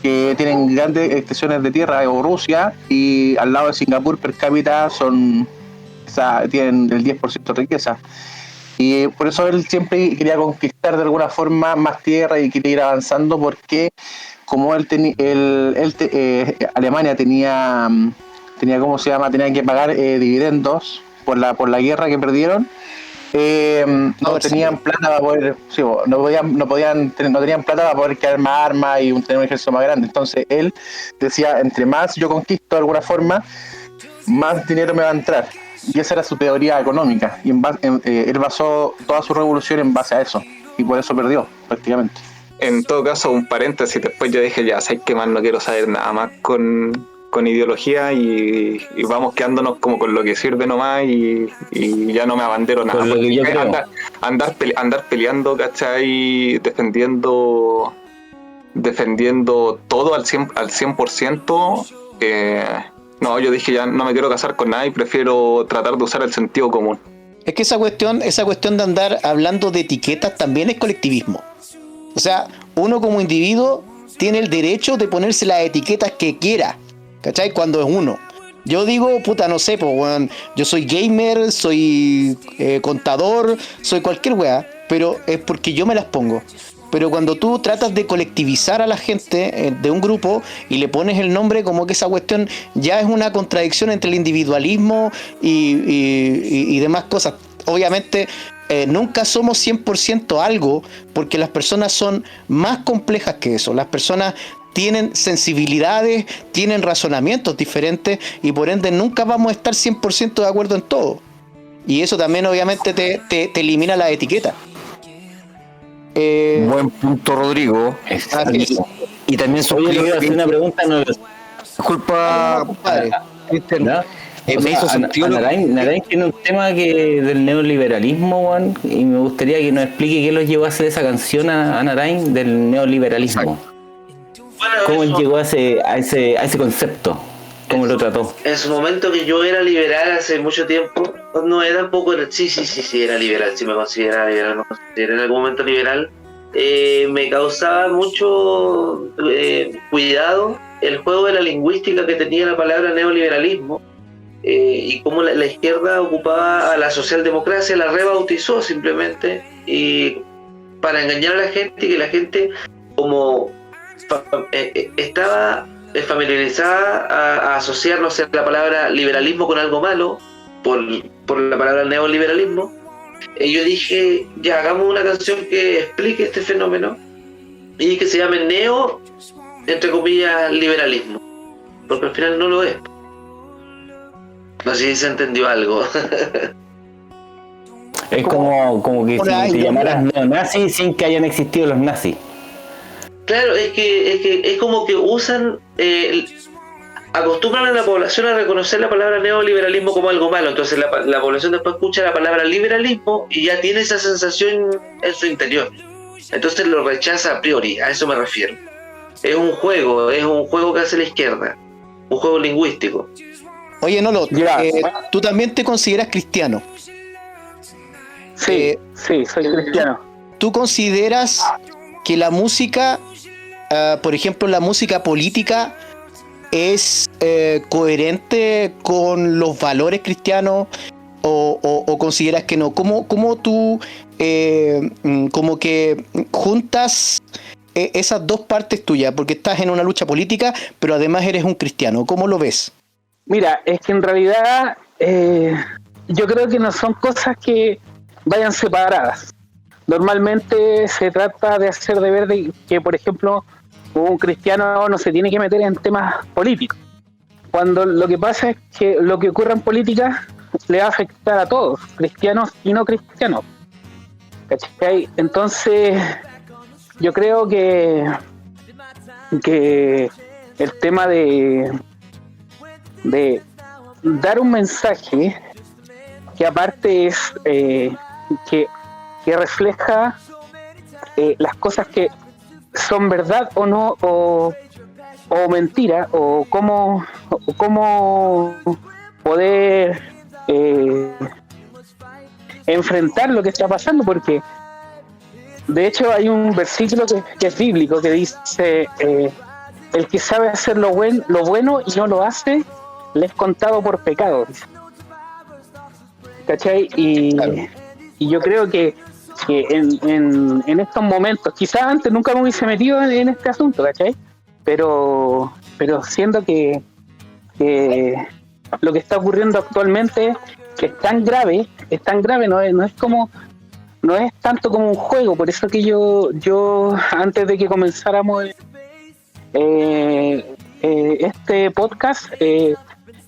que tienen grandes extensiones de tierra, o Rusia, y al lado de Singapur per cápita tienen el 10% de riqueza. Y por eso él siempre quería conquistar de alguna forma más tierra y quería ir avanzando, porque como Alemania tenía ¿cómo se llama? Tenía que pagar dividendos por la guerra que perdieron. No tenían plata para poder, no tenían plata para poder crear más armas y tener un ejército más grande. Entonces él decía, entre más yo conquisto de alguna forma, más dinero me va a entrar. Y esa era su teoría económica, y él basó toda su revolución en base a eso, y por eso perdió prácticamente. En todo caso, un paréntesis, después yo dije, ya sabes que más no quiero saber nada más con ideología, y vamos quedándonos como con lo que sirve nomás, y ya no me abandero nada. Andar peleando, ¿cachai? Defendiendo todo al 100%. No, yo dije, ya no me quiero casar con nadie, prefiero tratar de usar el sentido común. Es que esa cuestión de andar hablando de etiquetas también es colectivismo. O sea, uno como individuo tiene el derecho de ponerse las etiquetas que quiera, ¿cachai? Cuando es uno. Yo digo, no sé, bueno, yo soy gamer, soy contador, soy cualquier weá, pero es porque yo me las pongo. Pero cuando tú tratas de colectivizar a la gente de un grupo y le pones el nombre, como que esa cuestión ya es una contradicción entre el individualismo y demás cosas. Obviamente nunca somos 100% algo, porque las personas son más complejas que eso. Las personas tienen sensibilidades, tienen razonamientos diferentes y por ende nunca vamos a estar 100% de acuerdo en todo. Y eso también obviamente te elimina la etiqueta. Buen punto, Rodrigo. Y también hacer una pregunta. Disculpa, compadre. Cristian. Me hizo sentido. Narain tiene un tema del neoliberalismo, Juan, y me gustaría que nos explique qué los llevó a hacer esa canción a Narain del neoliberalismo. Bueno, ¿Cómo él llegó a ese concepto? ¿Cómo lo trató? En su momento que yo era liberal hace mucho tiempo, no era tampoco, sí, era liberal, sí me consideraba liberal, me consideré en algún momento liberal, me causaba mucho cuidado el juego de la lingüística que tenía la palabra neoliberalismo, y cómo la izquierda ocupaba a la socialdemocracia, la rebautizó simplemente, y para engañar a la gente, y que la gente como estaba familiarizada a asociar, no sé, la palabra liberalismo con algo malo por la palabra neoliberalismo. Yo dije, ya hagamos una canción que explique este fenómeno y que se llame neo, entre comillas, liberalismo, porque al final no lo es. No sé si se entendió algo. Es como que si te llamaras neonazi sin que hayan existido los nazis. Claro, es que es como que usan, acostumbran a la población a reconocer la palabra neoliberalismo como algo malo. Entonces la población después escucha la palabra liberalismo y ya tiene esa sensación en su interior. Entonces lo rechaza a priori, a eso me refiero. Es un juego que hace la izquierda, un juego lingüístico. Oye, Nolo, tú también te consideras cristiano. Sí, soy cristiano. ¿Tú consideras que la música, por ejemplo, la música política, es coherente con los valores cristianos o consideras que no? ¿Cómo tú como que juntas esas dos partes tuyas? Porque estás en una lucha política, pero además eres un cristiano. ¿Cómo lo ves? Mira, es que en realidad yo creo que no son cosas que vayan separadas. Normalmente se trata de hacer de ver que, por ejemplo, un cristiano no se tiene que meter en temas políticos. Cuando lo que pasa es que lo que ocurre en política le va a afectar a todos, cristianos y no cristianos. ¿Cachai? Entonces, yo creo que el tema de dar un mensaje que aparte es que refleja las cosas que son verdad o no, o mentira, o cómo poder enfrentar lo que está pasando, porque de hecho hay un versículo que es bíblico que dice el que sabe hacer lo bueno y no lo hace, le es contado por pecado. ¿Cachai? Y yo creo que en estos momentos, quizás antes nunca me hubiese metido en este asunto, ¿cachai? Pero siendo que lo que está ocurriendo actualmente es tan grave, no es tanto como un juego. Por eso que yo antes de que comenzáramos este podcast,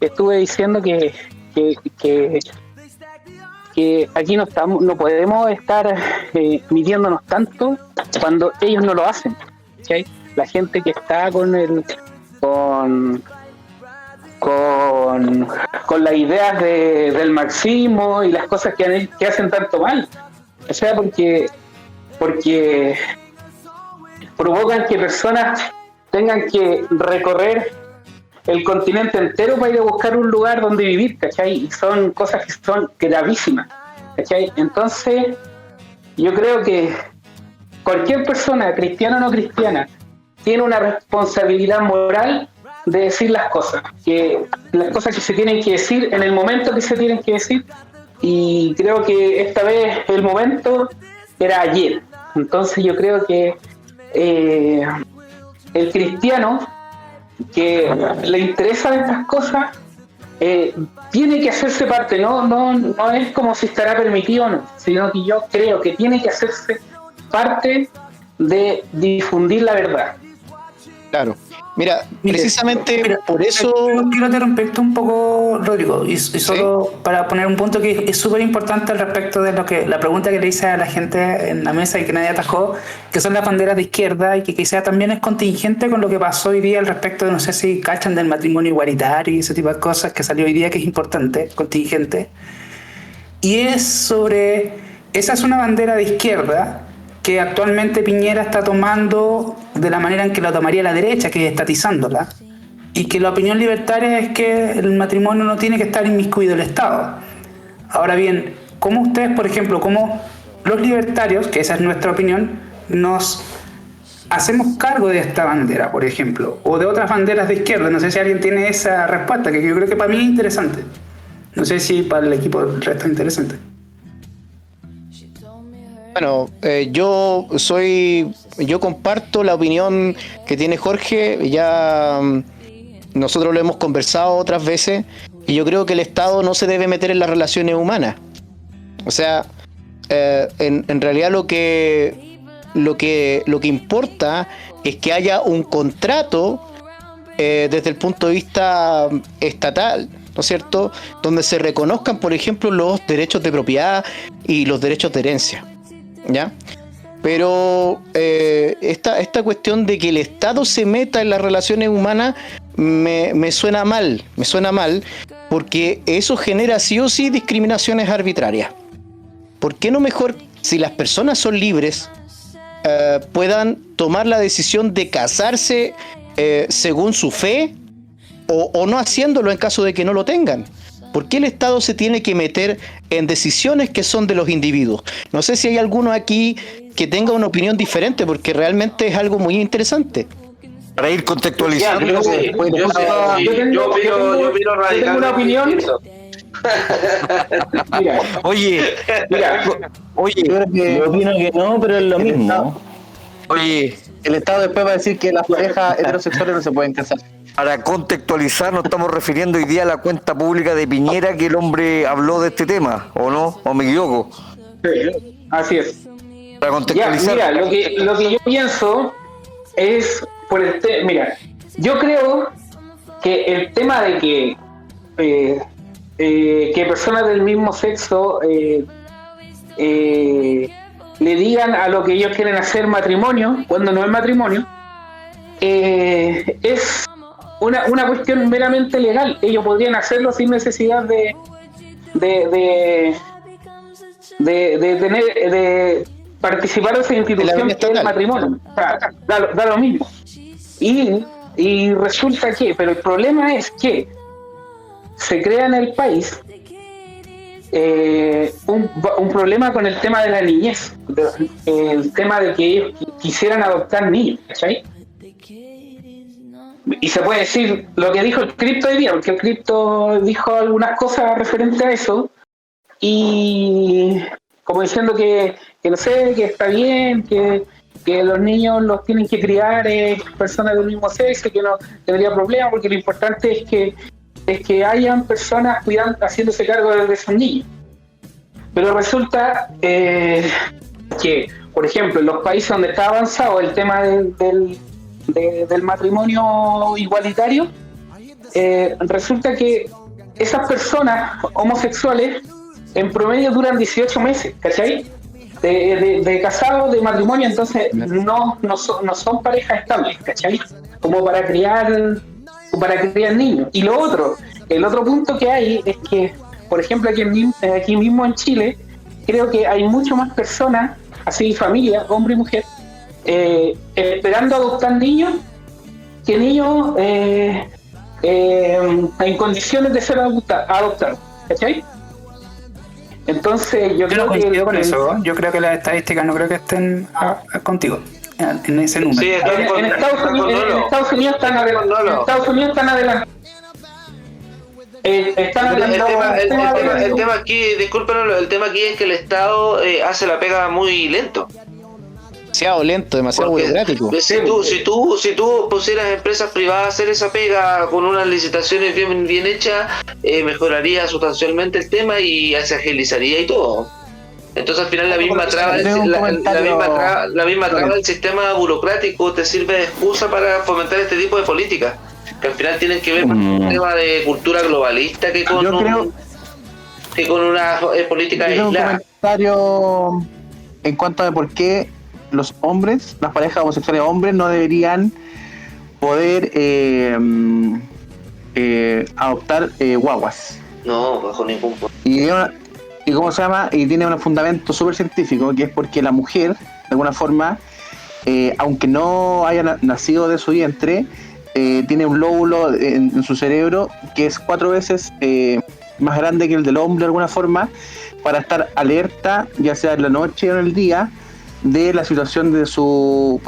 estuve diciendo que aquí no podemos estar midiéndonos tanto cuando ellos no lo hacen, ¿okay? La gente que está con las ideas del marxismo y las cosas que hacen tanto mal, o sea, porque provocan que personas tengan que recorrer el continente entero para ir a buscar un lugar donde vivir, ¿cachai? Y son cosas que son gravísimas, ¿cachai? Entonces, yo creo que cualquier persona, cristiana o no cristiana, tiene una responsabilidad moral de decir las cosas que se tienen que decir en el momento que se tienen que decir, y creo que esta vez el momento era ayer. Entonces yo creo que el cristiano que le interesan estas cosas tiene que hacerse parte, no es como si estará permitido o no, sino que yo creo que tiene que hacerse parte de difundir la verdad. Claro. Mira, precisamente por eso... Quiero interrumpirte un poco, Rodrigo, y solo para poner un punto que es súper importante al respecto de lo que la pregunta que le hice a la gente en la mesa y que nadie atajó, que son las banderas de izquierda y que quizás también es contingente con lo que pasó hoy día al respecto de, no sé si cachan, del matrimonio igualitario y ese tipo de cosas que salió hoy día, que es importante, contingente. Y es sobre... Esa es una bandera de izquierda que actualmente Piñera está tomando de la manera en que la tomaría la derecha, que es estatizándola, y que la opinión libertaria es que el matrimonio no tiene que estar inmiscuido el Estado. Ahora bien, ¿cómo ustedes, por ejemplo, cómo los libertarios, que esa es nuestra opinión, nos hacemos cargo de esta bandera, por ejemplo, o de otras banderas de izquierda? No sé si alguien tiene esa respuesta, que yo creo que para mí es interesante. No sé si para el equipo del resto es interesante. Bueno, yo comparto la opinión que tiene Jorge. Ya nosotros lo hemos conversado otras veces, y yo creo que el Estado no se debe meter en las relaciones humanas. O sea, en realidad lo que importa es que haya un contrato desde el punto de vista estatal, ¿no es cierto?, donde se reconozcan, por ejemplo, los derechos de propiedad y los derechos de herencia. ¿Ya? Pero esta cuestión de que el Estado se meta en las relaciones humanas me suena mal, porque eso genera sí o sí discriminaciones arbitrarias. ¿Por qué no mejor, si las personas son libres, puedan tomar la decisión de casarse según su fe o no haciéndolo en caso de que no lo tengan? ¿Por qué el Estado se tiene que meter en decisiones que son de los individuos? No sé si hay alguno aquí que tenga una opinión diferente, porque realmente es algo muy interesante. Para ir contextualizando. Yo tengo una opinión. Oye, yo opino que no, pero es lo mismo. Oye, el Estado después va a decir que las parejas heterosexuales no se pueden casar. Para contextualizar, nos estamos refiriendo hoy día a la cuenta pública de Piñera, que el hombre habló de este tema, ¿o no? ¿O me equivoco? Sí, así es. Para contextualizar. Ya, mira, lo que yo pienso es por mira, yo creo que el tema de que personas del mismo sexo le digan a lo que ellos quieren hacer matrimonio, cuando no es matrimonio, es una cuestión meramente legal. Ellos podrían hacerlo sin necesidad de participar de esa institución que es el matrimonio. O sea, da lo mismo. Y resulta que, pero el problema es que se crea en el país un problema con el tema de la niñez, el tema de que ellos quisieran adoptar niños, ¿cachai? Y se puede decir lo que dijo el Cripto hoy día, porque el Cripto dijo algunas cosas referentes a eso, y como diciendo que no sé, que está bien, que los niños los tienen que criar personas del mismo sexo, que no tendría problema, porque lo importante es que hayan personas cuidando, haciéndose cargo de esos niños. Pero resulta que, por ejemplo, en los países donde está avanzado el tema del matrimonio igualitario, resulta que esas personas homosexuales en promedio duran 18 meses, ¿cachai? De casado, de matrimonio, entonces no son parejas estables, ¿cachai? Como para criar niños. Y el otro punto que hay es que, por ejemplo, aquí mismo en Chile, creo que hay mucho más personas, así familias, hombre y mujer, esperando adoptar niños que niños en condiciones de ser adoptados, ¿cachai? Entonces yo creo que con eso, yo creo que las estadísticas no creo que estén contigo en ese número. Sí, en Estados Unidos están adelante. El tema aquí, discúlpenos, el tema aquí es que el Estado hace la pega muy lento. Demasiado lento, demasiado burocrático. Si tú pusieras empresas privadas a hacer esa pega con unas licitaciones bien hechas, mejoraría sustancialmente el tema y se agilizaría y todo. Entonces al final la misma traba del sistema burocrático te sirve de excusa para fomentar este tipo de políticas, que al final tienen que ver con un tema de cultura globalista que con una política aislada. Un comentario en cuanto a por qué los hombres, las parejas homosexuales hombres no deberían poder adoptar guaguas. No, bajo ningún punto. ¿Y cómo se llama? Y tiene un fundamento súper científico, que es porque la mujer, de alguna forma, aunque no haya nacido de su vientre, tiene un lóbulo en su cerebro que es 4 veces más grande que el del hombre, de alguna forma, para estar alerta, ya sea en la noche o en el día, de la situación de su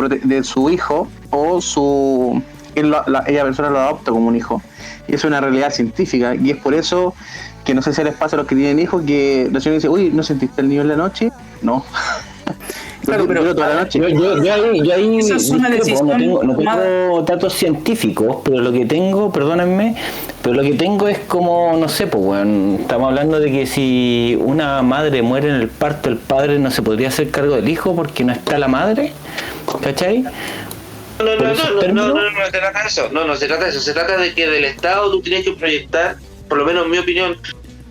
hijo o ella persona lo adopta como un hijo. Y es una realidad científica, y es por eso que no sé si les pasa a los que tienen hijos que la señora dice, uy, ¿no sentiste el niño en la noche? No. Claro, pero toda la noche. Yo ahí no tengo datos científicos, pero lo que tengo, perdónenme, pero lo que tengo es como, no sé, pues bueno, estamos hablando de que si una madre muere en el parto, el padre no se podría hacer cargo del hijo porque no está la madre, ¿cachai? No se trata de eso. No se trata de eso. Se trata de que del Estado tú tienes que proyectar, por lo menos en mi opinión,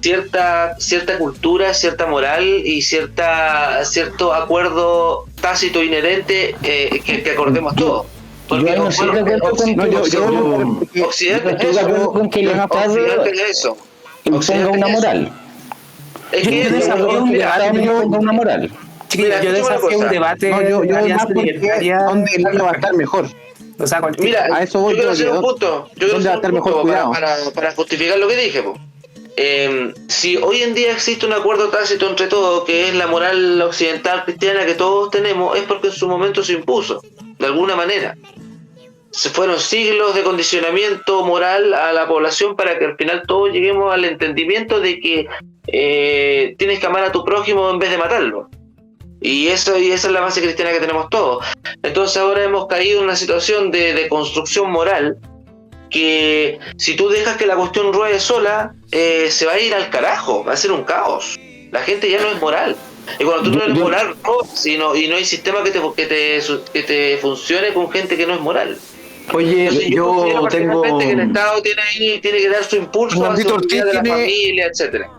cierta cultura, cierta moral y cierto acuerdo tácito inherente que acordemos todos. Porque Occidente es eso. Imponga una moral. Es que yo desafío una moral. Yo desafío un debate donde el niño va a estar mejor. O sea, mira, a eso voy, yo quiero hacer un punto. Yo quiero hacer un punto para justificar lo que dije, po. Si hoy en día existe un acuerdo tácito entre todos, que es la moral occidental cristiana que todos tenemos, es porque en su momento se impuso, de alguna manera. Se fueron siglos de condicionamiento moral a la población para que al final todos lleguemos al entendimiento de que tienes que amar a tu prójimo en vez de matarlo. Y esa es la base cristiana que tenemos todos. Entonces ahora hemos caído en una situación de construcción moral que si tú dejas que la cuestión ruede sola, se va a ir al carajo, va a ser un caos. La gente ya no es moral. Y cuando tú no eres moral, y no hay sistema que te funcione con gente que no es moral. Oye, entonces, yo tengo que el Estado tiene que dar su impulso a la seguridad de la familia, etcétera.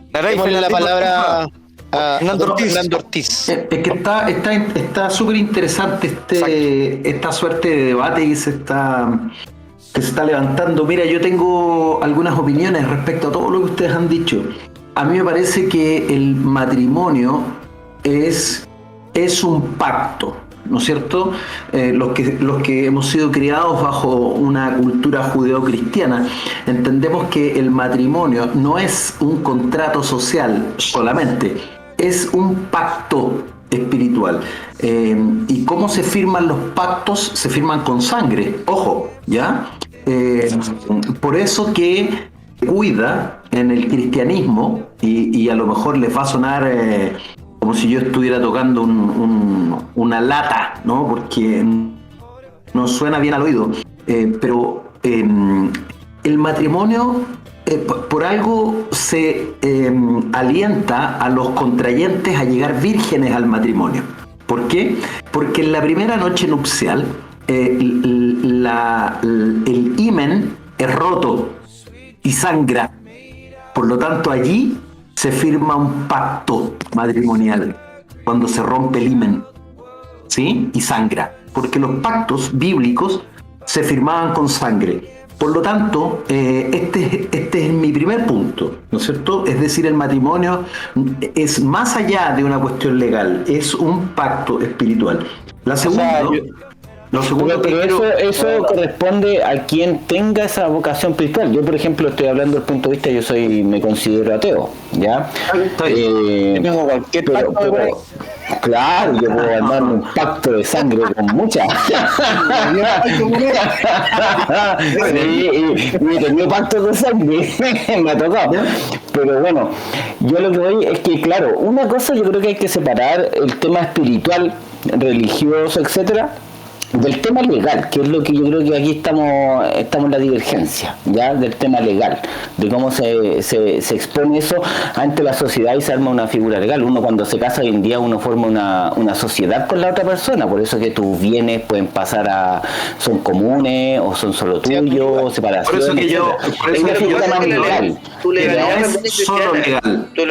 Démosle la palabra a Fernando Ortiz. Es que está súper interesante esta suerte de debate que se está levantando. Mira, yo tengo algunas opiniones respecto a todo lo que ustedes han dicho. A mí me parece que el matrimonio es un pacto, ¿no es cierto? Los que hemos sido criados bajo una cultura judeocristiana, entendemos que el matrimonio no es un contrato social solamente, es un pacto espiritual. ¿Y cómo se firman los pactos? Se firman con sangre, ojo, ¿ya? Por eso que cuida en el cristianismo, y a lo mejor les va a sonar como si yo estuviera tocando una lata, ¿no? Porque no suena bien al oído, pero el matrimonio por algo se alienta a los contrayentes a llegar vírgenes al matrimonio. ¿Por qué? Porque en la primera noche nupcial el himen es roto y sangra. Por lo tanto, allí se firma un pacto matrimonial cuando se rompe el himen, ¿sí? Y sangra. Porque los pactos bíblicos se firmaban con sangre. Por lo tanto, este es mi primer punto, ¿no es cierto? Es decir, el matrimonio es más allá de una cuestión legal, es un pacto espiritual. La segunda... Pero eso corresponde a quien tenga esa vocación espiritual. Yo, por ejemplo, estoy hablando desde el punto de vista, me considero ateo, ¿ya? Claro, yo puedo armar un pacto de sangre con muchas. Y tenía pacto de sangre, me ha tocado. Pero bueno, yo lo que voy es que, claro, una cosa yo creo que hay que separar el tema espiritual, religioso, etcétera, del tema legal, que es lo que yo creo que aquí estamos en la divergencia, ya, del tema legal, de cómo se expone eso ante la sociedad y se arma una figura legal. Uno cuando se casa hoy en día uno forma una sociedad con la otra persona, por eso que tus bienes pueden pasar son comunes o son solo tuyos, o separaciones. Por eso es una figura más legal. Tu legalidad no es solo legal. Tu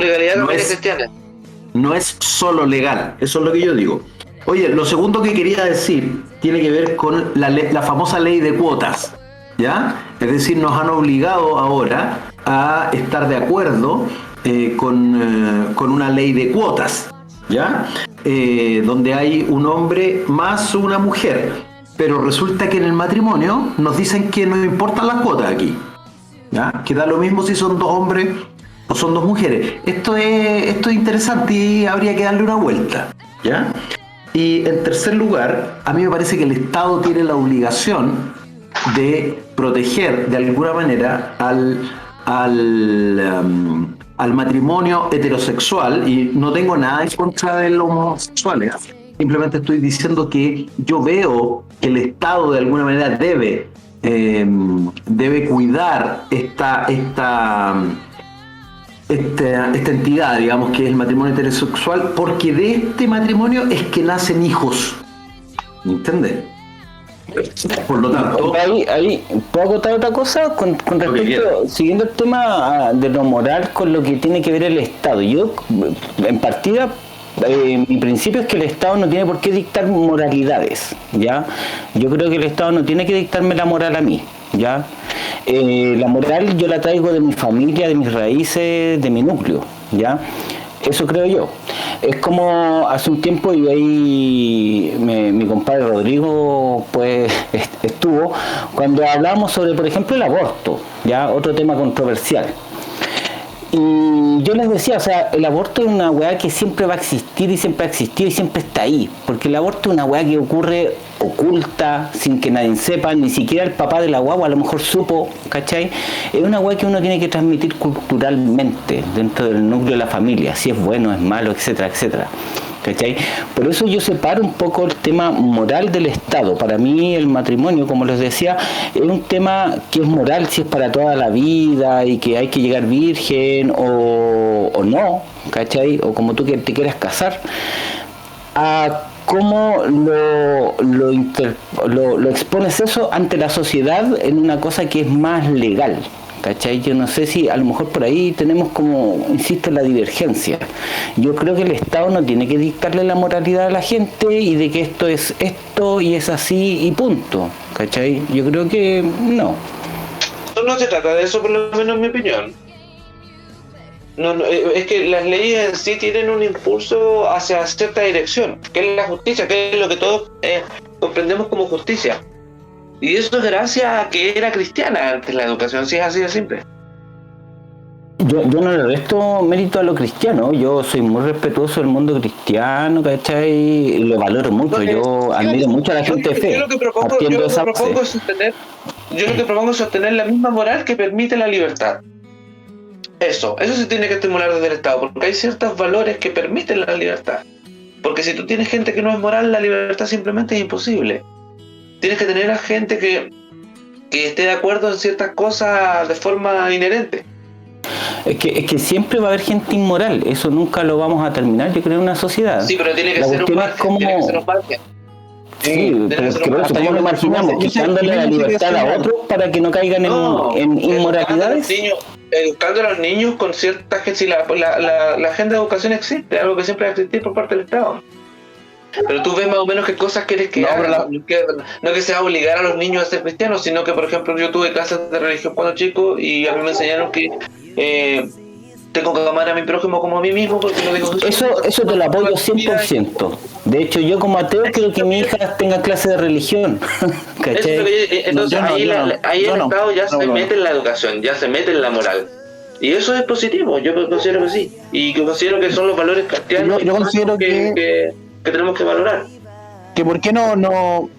legalidad no es cristiana. No es solo legal, eso es lo que yo digo. Oye, lo segundo que quería decir tiene que ver con la famosa ley de cuotas, ¿ya? Es decir, nos han obligado ahora a estar de acuerdo con una ley de cuotas, ¿ya? Donde hay un hombre más una mujer, pero resulta que en el matrimonio nos dicen que no importan las cuotas aquí, ¿ya? Que da lo mismo si son 2 hombres o son 2 mujeres. Esto es interesante y habría que darle una vuelta, ¿ya? Y en tercer lugar, a mí me parece que el Estado tiene la obligación de proteger de alguna manera al matrimonio heterosexual, y no tengo nada en contra de los homosexuales. Simplemente estoy diciendo que yo veo que el Estado de alguna manera debe cuidar esta entidad, digamos, que es el matrimonio heterosexual, porque de este matrimonio es que nacen hijos. ¿Me entiendes? Por lo tanto... Ahí ¿puedo acotar otra cosa? Con respecto, siguiendo el tema de lo moral con lo que tiene que ver el Estado. Yo, en partida, mi principio es que el Estado no tiene por qué dictar moralidades, ¿ya? Yo creo que el Estado no tiene que dictarme la moral a mí, ¿ya? La moral yo la traigo de mi familia, de mis raíces, de mi núcleo, ¿ya? Eso creo yo. Es como hace un tiempo, y ahí mi compadre Rodrigo pues estuvo, cuando hablábamos sobre, por ejemplo, el aborto, ¿ya? Otro tema controversial. Y yo les decía, o sea, el aborto es una weá que siempre va a existir y siempre ha existido y siempre está ahí, porque el aborto es una weá que ocurre oculta, sin que nadie sepa, ni siquiera el papá de la guagua a lo mejor supo, ¿cachai? Es una weá que uno tiene que transmitir culturalmente dentro del núcleo de la familia, si es bueno, es malo, etcétera, etcétera, ¿cachai? Por eso yo separo un poco el tema moral del Estado. Para mí el matrimonio, como les decía, es un tema que es moral si es para toda la vida y que hay que llegar virgen o no, ¿cachai? O como tú te quieras casar. A cómo lo expones eso ante la sociedad en una cosa que es más legal, ¿cachai? Yo no sé si a lo mejor por ahí tenemos, como insisto, la divergencia. Yo creo que el Estado no tiene que dictarle la moralidad a la gente y de que esto es esto y es así y punto, ¿cachai? Yo creo que no. No se trata de eso, por lo menos en mi opinión. No, es que las leyes en sí tienen un impulso hacia cierta dirección, que es la justicia, que es lo que todos comprendemos como justicia. Y eso es gracias a que era cristiana antes la educación, si es así de simple. Yo no le resto mérito a lo cristiano, yo soy muy respetuoso del mundo cristiano, ¿cachai? Y lo valoro mucho, yo admiro mucho a la gente de fe. Yo lo que propongo es sostener la misma moral que permite la libertad. Eso se tiene que estimular desde el Estado, porque hay ciertos valores que permiten la libertad. Porque si tú tienes gente que no es moral, la libertad simplemente es imposible. Tienes que tener a gente que esté de acuerdo en ciertas cosas de forma inherente. Es que siempre va a haber gente inmoral, eso nunca lo vamos a terminar, yo creo, en una sociedad. Sí, pero tiene que ser un margen. Sí, pero es que por eso ¿cómo lo imaginamos? Quitándole la libertad a otros para que no caigan en inmoralidades. Educando a los niños con cierta gente. Si la agenda de educación existe, algo que siempre va a existir por parte del Estado. Pero tú ves más o menos qué cosas quieres que hagan. No que sea obligar a los niños a ser cristianos, sino que, por ejemplo, yo tuve clases de religión cuando chico y a mí me enseñaron que tengo que amar a mi prójimo como a mí mismo, porque lo digo. Eso te lo apoyo 100%. De hecho, yo como ateo quiero que mi hija tenga clase de religión. Entonces ahí el Estado ya se mete en la educación, ya se mete en la moral. Y eso es positivo, yo considero que sí. Y que considero que son los valores cristianos yo considero que tenemos que valorar. Que por qué no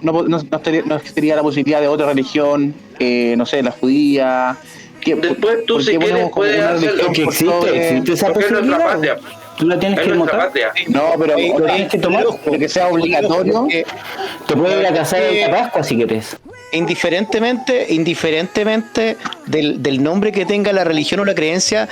existiría la posibilidad de otra religión, no sé, la judía, después tú si quieres puedes hacerlo. Porque existe esa posibilidad. Tú la tienes que montar. No, pero lo tienes que tomar, pero que sea obligatorio. Te puedes ir a casar en Pascua si quieres. Indiferentemente del nombre que tenga la religión o la creencia,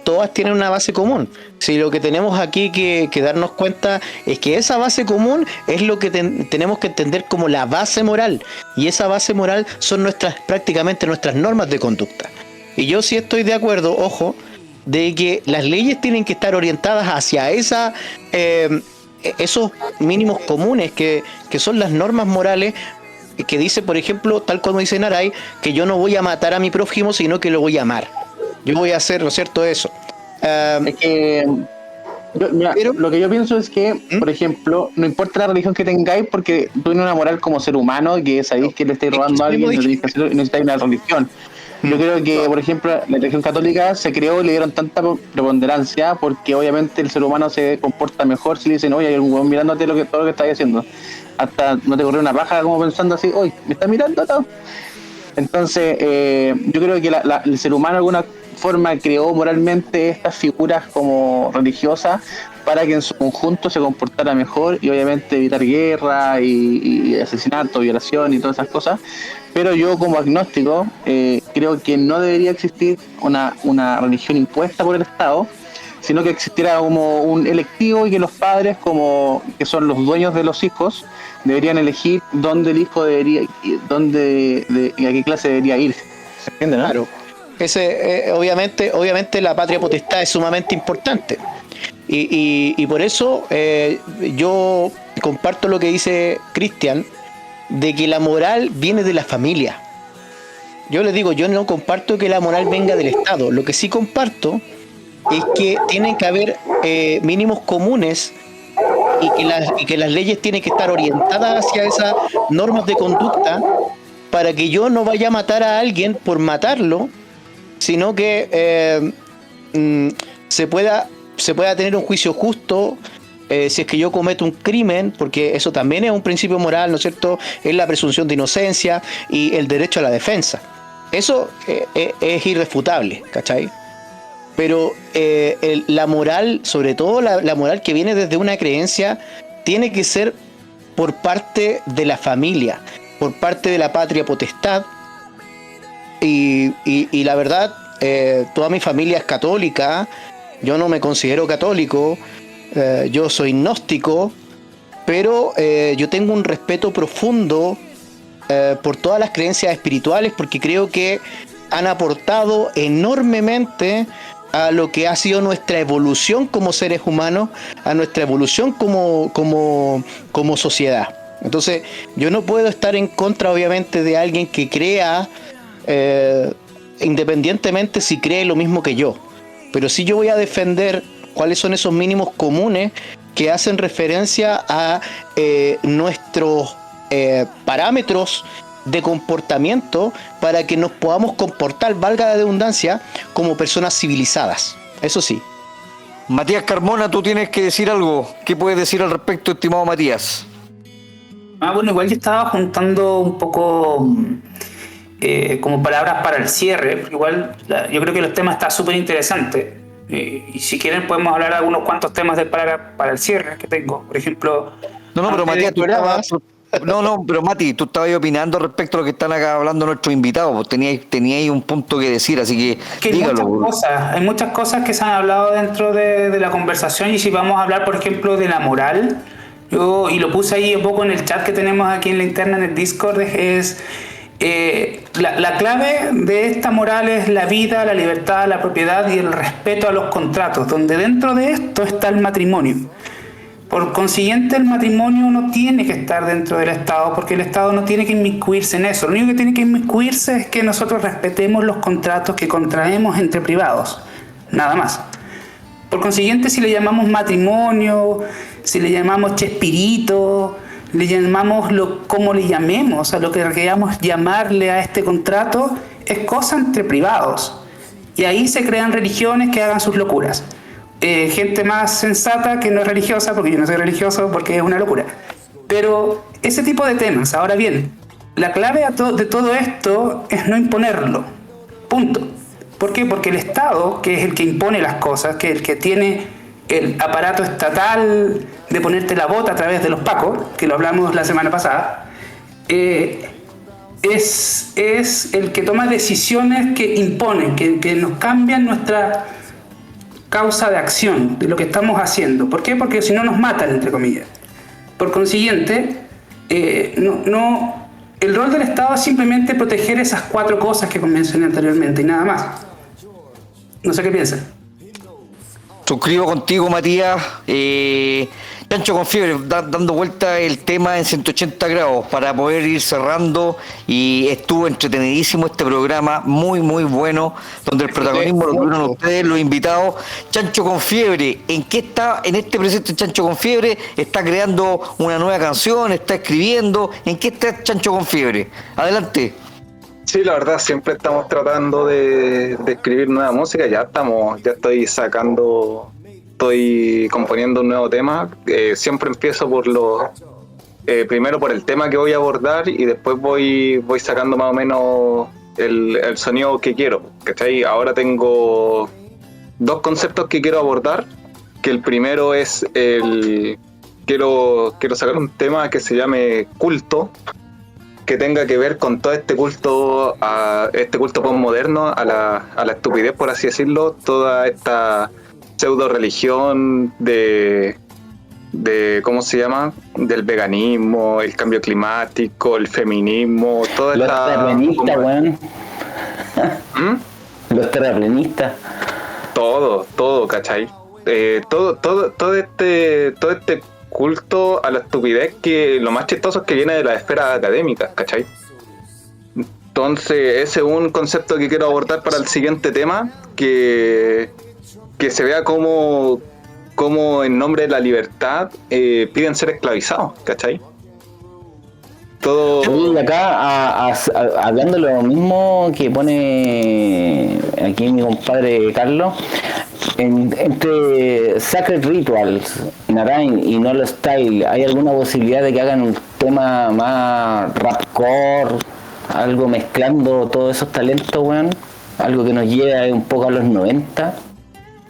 todas tienen una base común. Si lo que tenemos aquí que darnos cuenta es que esa base común es lo que tenemos que entender como la base moral, y esa base moral son prácticamente nuestras normas de conducta. Y yo sí estoy de acuerdo, ojo, de que las leyes tienen que estar orientadas hacia esos mínimos comunes que son las normas morales, que dice, por ejemplo, tal como dice Naray, que yo no voy a matar a mi prójimo, sino que lo voy a amar. Yo voy a hacer, ¿no es cierto?, eso. Es que lo que yo pienso es que, por ejemplo, no importa la religión que tengáis, porque tú tienes una moral como ser humano, que sabéis que le estáis robando a alguien, no tenéis que hacerlo, y necesitáis una religión. Yo creo que, por ejemplo, la religión católica se creó y le dieron tanta preponderancia porque obviamente el ser humano se comporta mejor si le dicen, oye, hay un huevón mirándote todo lo que estás haciendo. Hasta no te corrió una paja como pensando así, oye, ¿me estás mirando todo? Entonces, yo creo que el ser humano de alguna forma creó moralmente estas figuras como religiosas para que en su conjunto se comportara mejor y obviamente evitar guerra y asesinato, violación y todas esas cosas. Pero yo como agnóstico creo que no debería existir una religión impuesta por el Estado, sino que existiera como un electivo y que los padres, como que son los dueños de los hijos, deberían elegir dónde el hijo debería, a qué clase debería ir. ¿Se entiende, no? Claro. Obviamente la patria potestad es sumamente importante. Y por eso yo comparto lo que dice Cristian, de que la moral viene de la familia. Yo les digo, yo no comparto que la moral venga del Estado. Lo que sí comparto es que tienen que haber mínimos comunes y que las leyes tienen que estar orientadas hacia esas normas de conducta para que yo no vaya a matar a alguien por matarlo, sino que se pueda tener un juicio justo si es que yo cometo un crimen, porque eso también es un principio moral, ¿no es cierto? Es la presunción de inocencia y el derecho a la defensa. Eso es irrefutable, ¿cachai? Pero la moral, sobre todo la moral que viene desde una creencia, tiene que ser por parte de la familia, por parte de la patria potestad. Y la verdad, toda mi familia es católica. Yo no me considero católico, yo soy gnóstico, pero yo tengo un respeto profundo por todas las creencias espirituales, porque creo que han aportado enormemente a lo que ha sido nuestra evolución como seres humanos, a nuestra evolución como sociedad. Entonces, yo no puedo estar en contra, obviamente, de alguien que crea, independientemente si cree lo mismo que yo. Pero sí yo voy a defender cuáles son esos mínimos comunes que hacen referencia a nuestros parámetros de comportamiento para que nos podamos comportar, valga la redundancia, como personas civilizadas. Eso sí. Matías Carmona, tú tienes que decir algo. ¿Qué puedes decir al respecto, estimado Matías? Bueno, igual yo estaba juntando un poco como palabras para el cierre, porque igual yo creo que los temas están súper interesantes. Y si quieren podemos hablar de algunos cuantos temas para el cierre que tengo. Por ejemplo... No, pero Matías, pero Mati, tú estabas opinando respecto a lo que están acá hablando nuestros invitados. Pues teníais un punto que decir, así que dígalo. Hay muchas cosas que se han hablado dentro de la conversación, y si vamos a hablar, por ejemplo, de la moral, y lo puse ahí un poco en el chat que tenemos aquí en la interna, en el Discord, es... la clave de esta moral es la vida, la libertad, la propiedad y el respeto a los contratos, donde dentro de esto está el matrimonio. Por consiguiente, el matrimonio no tiene que estar dentro del Estado, porque el Estado no tiene que inmiscuirse en eso. Lo único que tiene que inmiscuirse es que nosotros respetemos los contratos que contraemos entre privados, nada más. Por consiguiente, si le llamamos matrimonio, si le llamamos chespirito, le llamamos como le llamemos, a lo que queramos llamarle a este contrato, es cosa entre privados. Y ahí se crean religiones que hagan sus locuras. Gente más sensata que no es religiosa, porque yo no soy religioso, porque es una locura. Pero ese tipo de temas. Ahora bien, la clave de todo esto es no imponerlo. Punto. ¿Por qué? Porque el Estado, que es el que impone las cosas, que es el que tiene el aparato estatal de ponerte la bota a través de los pacos, que lo hablamos la semana pasada, es el que toma decisiones que imponen, que nos cambian nuestra causa de acción, de lo que estamos haciendo. ¿Por qué? Porque si no nos matan, entre comillas. Por consiguiente, el rol del Estado es simplemente proteger esas 4 cosas que mencioné anteriormente y nada más. No sé qué piensan. Suscribo contigo, Matías. Chancho con Fiebre, dando vuelta el tema en 180 grados para poder ir cerrando, y estuvo entretenidísimo este programa, muy muy bueno, donde el protagonismo lo tuvieron ustedes, los invitados. Chancho con Fiebre, ¿en qué está en este presente Chancho con Fiebre? ¿Está creando una nueva canción? ¿Está escribiendo? ¿En qué está Chancho con Fiebre? Adelante. Sí, la verdad, siempre estamos tratando de escribir nueva música. Ya estoy componiendo un nuevo tema. Siempre empiezo por primero por el tema que voy a abordar, y después voy sacando más o menos el sonido que quiero, ¿cachai? Ahora tengo 2 conceptos que quiero abordar, que el primero es quiero sacar un tema que se llame Culto, que tenga que ver con todo este culto postmoderno, a la estupidez, por así decirlo, toda esta pseudo religión de ¿cómo se llama? Del veganismo, el cambio climático, el feminismo, toda los esta... terraplanistas, weón. Los terraplanistas. Todo, ¿cachai? Todo este culto a la estupidez, que lo más chistoso es que viene de la esfera académica, ¿cachai? Entonces ese es un concepto que quiero abordar para el siguiente tema, que se vea como en nombre de la libertad piden ser esclavizados, ¿cachai? Todo... Y acá hablando de lo mismo que pone aquí mi compadre Carlos, entre Sacred Rituals, Narain y Nolo Style, ¿hay alguna posibilidad de que hagan un tema más rapcore, algo mezclando todos esos talentos, weón? Algo que nos lleve un poco a los 90,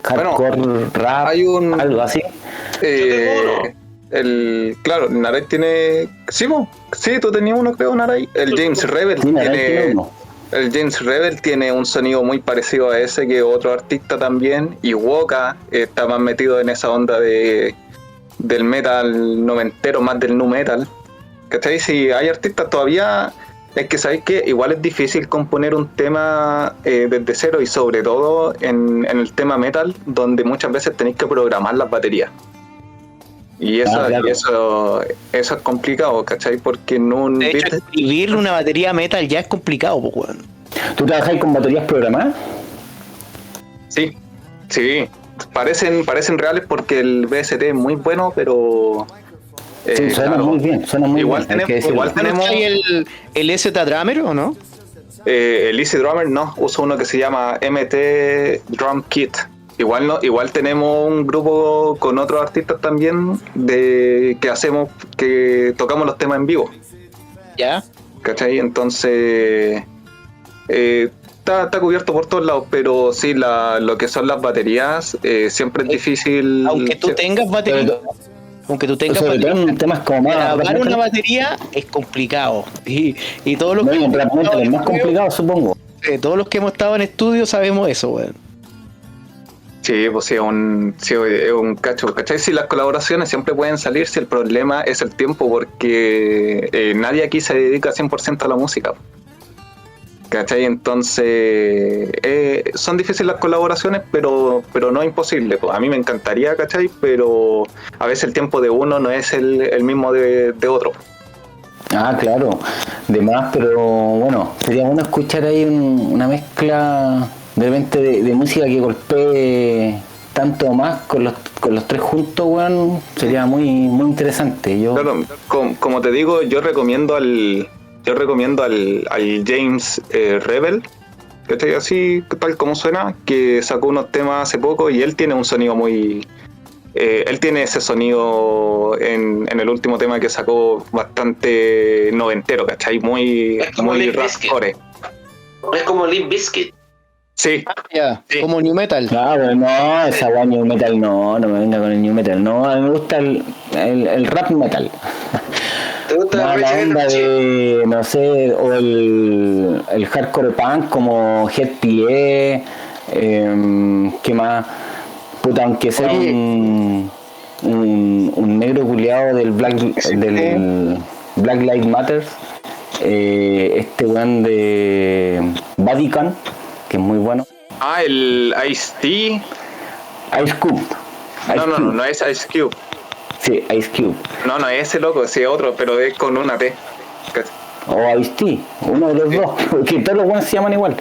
hardcore, rap, algo así. Claro, Naray tiene... Sí, tú tenías uno, creo, Naray. El James Rebel tiene... El James Rebel tiene un sonido muy parecido a ese, que otro artista también. Y Woka está más metido en esa onda del metal noventero, más del nu metal. ¿Cachai? Si hay artistas todavía... Es que sabéis que igual es difícil componer un tema desde cero, y sobre todo en el tema metal, donde muchas veces tenéis que programar las baterías. Y eso es complicado, ¿cachai? Porque de hecho, escribir una batería metal ya es complicado, pues, weón. ¿Tú trabajáis con baterías programadas? Sí. Parecen reales porque el VST es muy bueno, pero... sí, suena muy bien. Igual tenemos el ST Drummer, ¿o no? El Easy Drummer no, uso uno que se llama MT Drum Kit. Igual tenemos un grupo con otros artistas también que tocamos los temas en vivo. ¿Ya? ¿Cachai? Entonces está cubierto por todos lados, pero sí, lo que son las baterías siempre es difícil. Aunque tú tengas batería, temas como grabar una batería es complicado, y todos los es más complicado, supongo. Todos los que hemos estado en estudio sabemos eso, weón. Sí, pues sí, es un cacho, ¿cachai? Si las colaboraciones siempre pueden salir, si el problema es el tiempo, porque nadie aquí se dedica 100% a la música, ¿cachai? Entonces son difíciles las colaboraciones, pero no es imposible. Pues a mí me encantaría, ¿cachai? Pero a veces el tiempo de uno no es el mismo de otro. Ah, claro, de más, pero bueno, sería bueno escuchar ahí una mezcla de repente de música que golpee tanto más con los 3 juntos, weón, sería muy muy interesante. Claro, como te digo, yo recomiendo al James Rebel, que estoy así tal como suena, que sacó unos temas hace poco, y él tiene un sonido muy... él tiene ese sonido en el último tema que sacó, bastante noventero, ¿cachai? Muy rapcore. Es como Limp Bizkit. Sí. Ya, sí. Como New Metal. Claro, no, esa weá New Metal no me venga con el New Metal. No, a mí me gusta el rap metal. ¿Te gusta No, la onda de, no sé, o el hardcore punk como Headpie, ¿qué más? Puta, aunque sea un negro culiado del Black Lives Matter, este weón de Vatican, que es muy bueno. El Ice-T. Ice Cube. No es Ice Cube. Sí, Ice Cube. No es ese loco, sí, otro, pero es con una T. O Ice-T, uno de los dos, porque todos los weones se llaman igual.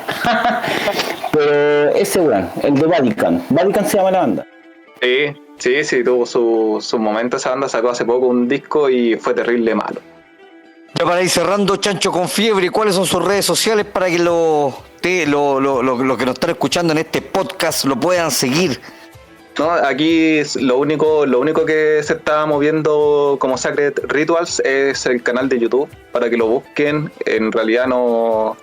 Pero ese weón, el de Vatican se llama la banda. Sí, tuvo su momento. Esa banda sacó hace poco un disco y fue terrible malo. Ya para ir cerrando, Chancho con Fiebre, ¿cuáles son sus redes sociales para que los que nos están escuchando en este podcast lo puedan seguir? No, aquí lo único que se está moviendo como Sacred Rituals es el canal de YouTube, para que lo busquen. En realidad no,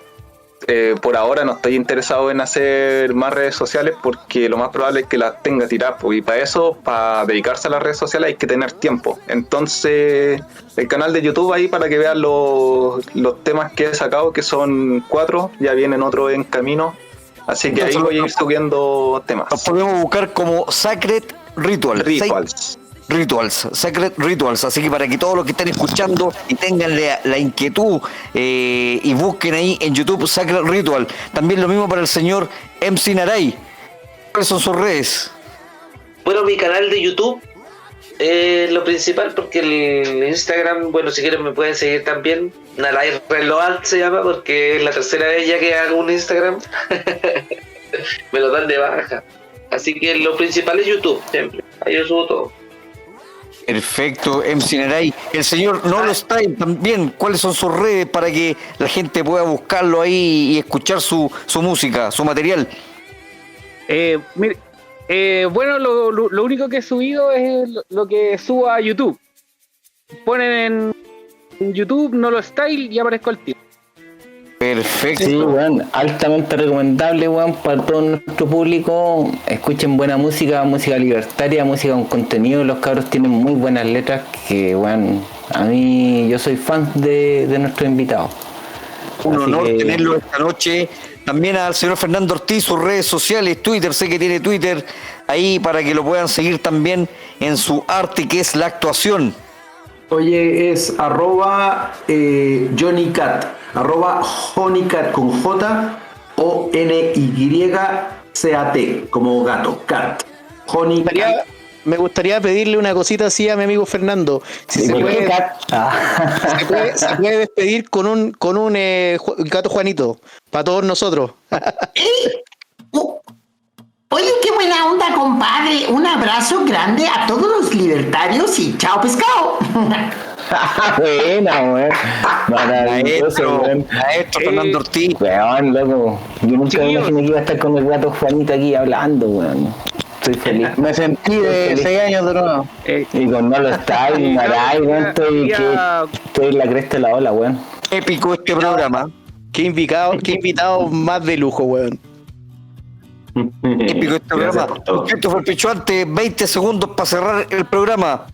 por ahora no estoy interesado en hacer más redes sociales, porque lo más probable es que las tenga tiradas, y para eso, para dedicarse a las redes sociales hay que tener tiempo. Entonces el canal de YouTube ahí, para que vean los temas que he sacado, que son 4, ya vienen otros en camino. Así que ahí voy a ir subiendo temas. Nos podemos buscar como Sacred Rituals. Sacred Rituals. Así que para que todos los que estén escuchando y tengan la inquietud y busquen ahí en YouTube Sacred Ritual. También lo mismo para el señor MC Naray. ¿Cuáles son sus redes? Bueno, mi canal de YouTube es lo principal, porque el Instagram, bueno, si quieren me pueden seguir también. Naray Reload se llama, porque es la tercera vez ya que hago un Instagram. Me lo dan de baja. Así que lo principal es YouTube, siempre. Ahí yo subo todo. Perfecto, MC Naray. El señor Nolo Style también, ¿cuáles son sus redes para que la gente pueda buscarlo ahí y escuchar su música, su material? Bueno, lo único que he subido es lo que subo a YouTube. Ponen en YouTube Nolo Style y aparezco al tiro. Perfecto. Sí, weón, altamente recomendable, weón, para todo nuestro público. Escuchen buena música libertaria, música con contenido. Los cabros tienen muy buenas letras que, weón, a mí, yo soy fan de nuestro invitado. Un honor tenerlo esta noche. También al señor Fernando Ortiz, sus redes sociales, Twitter, sé que tiene Twitter ahí para que lo puedan seguir también en su arte, que es la actuación. Oye, es @JohnnyCat, @JohnnyCat con J ONYCAT, como gato, cat. JohnnyCat. Me gustaría pedirle una cosita así a mi amigo Fernando. Si se puede despedir con un gato Juanito, para todos nosotros. Oye, qué buena onda, compadre. Un abrazo grande a todos los libertarios y chao pescado. Buena, weón. Maravilloso, weón. Maestro Fernando Ortiz. Weón, loco. Yo nunca me imaginé que iba a estar con el gato Juanito aquí hablando, weón. Estoy feliz. Me sentí de 6 años de nuevo. Y con Nolo Style, Naray, weón, estoy en la cresta de la ola, weón. Épico este programa. Qué invitado más de lujo, weón. Épico este programa. Christopher Pichuante, 20 segundos para cerrar el programa.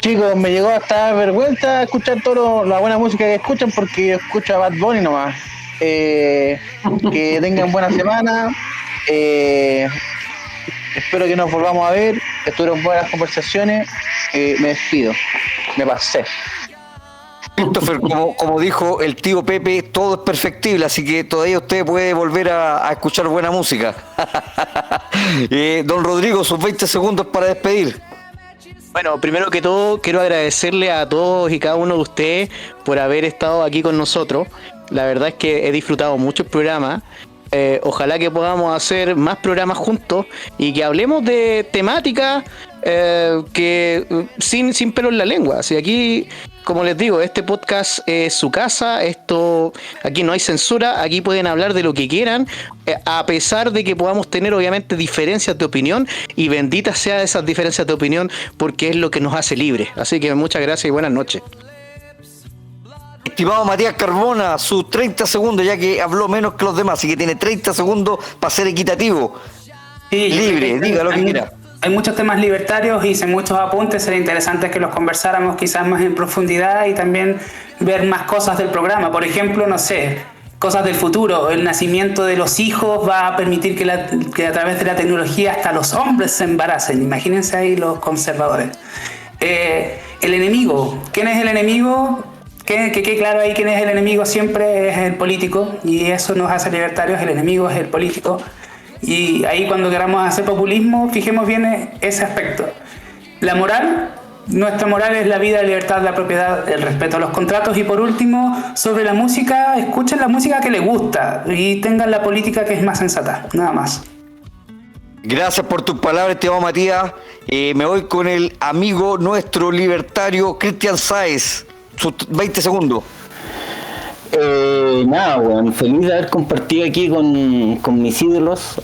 Chicos, me llegó hasta vergüenza escuchar toda la buena música que escuchan, porque escucho a Bad Bunny nomás. Que tengan buena semana. Espero que nos volvamos a ver. Estuvieron buenas conversaciones. Me despido. Me pasé. Christopher, como dijo el tío Pepe, todo es perfectible, así que todavía usted puede volver a escuchar buena música. Don Rodrigo, sus 20 segundos para despedir. Bueno, primero que todo, quiero agradecerle a todos y cada uno de ustedes por haber estado aquí con nosotros. La verdad es que he disfrutado mucho el programa. Ojalá que podamos hacer más programas juntos y que hablemos de temáticas que sin pelo en la lengua. Así aquí, como les digo, este podcast es su casa. Aquí no hay censura, aquí pueden hablar de lo que quieran, a pesar de que podamos tener obviamente diferencias de opinión, y benditas sean esas diferencias de opinión, porque es lo que nos hace libres. Así que muchas gracias y buenas noches. Estimado Matías Carbona, sus 30 segundos, ya que habló menos que los demás, así que tiene 30 segundos para ser equitativo. Sí, libre, diga lo que quiera. Hay muchos temas libertarios, hice muchos apuntes, sería interesante que los conversáramos quizás más en profundidad y también ver más cosas del programa. Por ejemplo, no sé, cosas del futuro. El nacimiento de los hijos va a permitir que a través de la tecnología hasta los hombres se embaracen. Imagínense ahí los conservadores. El enemigo. ¿Quién es el enemigo? Que quede claro ahí quién es el enemigo siempre es el político, y eso nos hace libertarios. El enemigo es el político. Y ahí cuando queramos hacer populismo, fijemos bien ese aspecto. La moral, nuestra moral es la vida, la libertad, la propiedad, el respeto a los contratos. Y por último, sobre la música, escuchen la música que les gusta y tengan la política que es más sensata, nada más. Gracias por tus palabras, estimado Matías. Me voy con el amigo nuestro libertario, Cristian Sáez. Sus 20 segundos. Nada, bueno, feliz de haber compartido aquí con mis ídolos,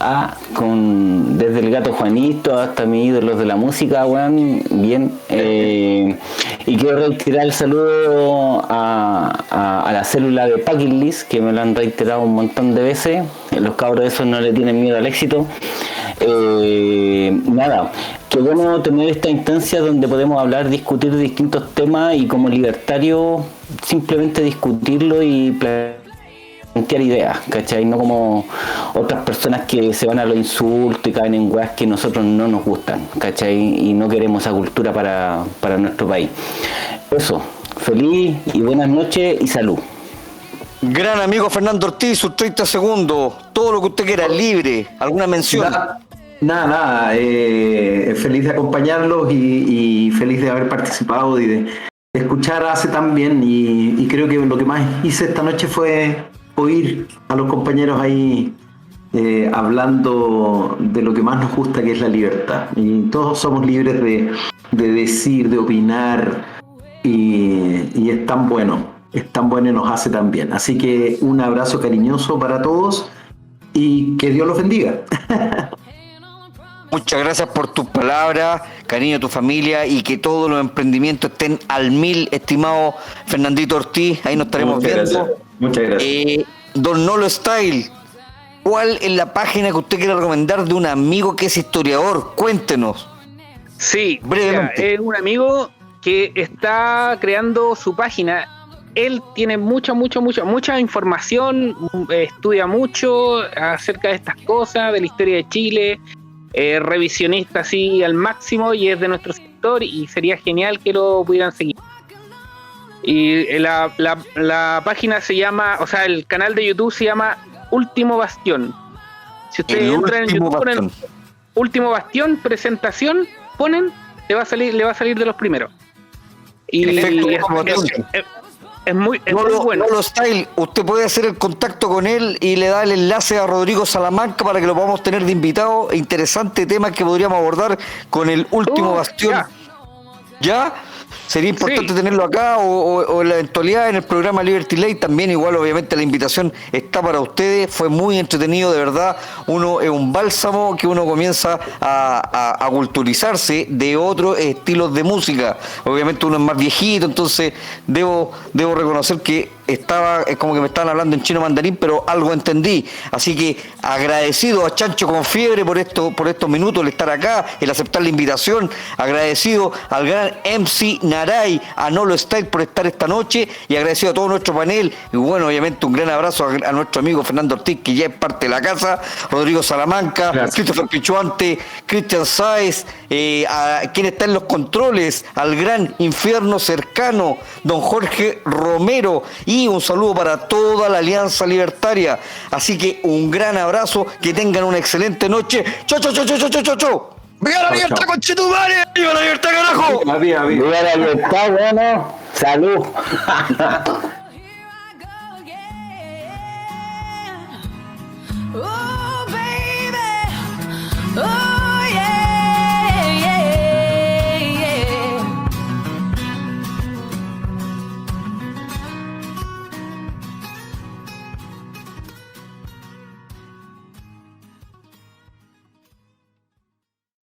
desde el Gato Juanito hasta mis ídolos de la música, bueno, bien. Y quiero reiterar el saludo a la célula de Packing List, que me lo han reiterado un montón de veces. Los cabros esos no le tienen miedo al éxito. Nada, qué bueno tener esta instancia donde podemos hablar, discutir de distintos temas y como libertario simplemente discutirlo y plantear ideas, ¿cachai? No como otras personas que se van a los insultos y caen en weas que nosotros no nos gustan, ¿cachai? Y no queremos esa cultura para nuestro país. Eso, feliz y buenas noches y salud. Gran amigo Fernando Ortiz, sus 30 segundos, todo lo que usted quiera, libre, alguna mención. Nada, feliz de acompañarlos y feliz de haber participado y de escuchar hace tan bien, y creo que lo que más hice esta noche fue oír a los compañeros ahí hablando de lo que más nos gusta, que es la libertad, y todos somos libres de decir, de opinar, y es tan bueno y nos hace tan bien. Así que un abrazo cariñoso para todos y que Dios los bendiga. Muchas gracias por tus palabras, cariño a tu familia, y que todos los emprendimientos estén al 1000, estimado Fernandito Ortiz. Ahí nos estaremos viendo. Muchas gracias. Don Nolo Style, ¿cuál es la página que usted quiere recomendar de un amigo que es historiador? Cuéntenos. Sí, brevemente. Es un amigo que está creando su página. Él tiene mucha información, estudia mucho acerca de estas cosas, de la historia de Chile, revisionista así al máximo, y es de nuestro sector, y sería genial que lo pudieran seguir. Y la página se llama, o sea, el canal de YouTube se llama Último Bastión. Si ustedes entran en YouTube, ponen Último Bastión, presentación, le va a salir de los primeros. Y es muy bueno. Nolo Style, usted puede hacer el contacto con él y le da el enlace a Rodrigo Salamanca para que lo podamos tener de invitado. Interesante tema que podríamos abordar con el Último Bastión. ¿Ya? Sería importante tenerlo acá o en la eventualidad en el programa Liberty Late también. Igual, obviamente, la invitación está para ustedes. Fue muy entretenido, de verdad. Uno es un bálsamo que uno comienza a culturizarse de otros estilos de música. Obviamente uno es más viejito, entonces debo reconocer que es como que me estaban hablando en chino mandarín, pero algo entendí. Así que agradecido a Chancho con Fiebre por estos minutos, el estar acá, el aceptar la invitación. Agradecido al gran MC Naray, a Nolo Style por estar esta noche, y agradecido a todo nuestro panel. Y bueno, obviamente un gran abrazo a nuestro amigo Fernando Ortiz, que ya es parte de la casa, Rodrigo Salamanca, Christopher Pichuante, Cristian Sáez, a quien está en los controles, al gran infierno cercano, don Jorge Romero, y un saludo para toda la Alianza Libertaria. Así que un gran abrazo, que tengan una excelente noche. ¡Chau, chau, chau, chau, chau, chau, chau! ¡Viva la libertad, conchetumare! ¡Viva la libertad, carajo! ¡Viva la libertad, bueno! ¡Salud! Oh, baby. Oh.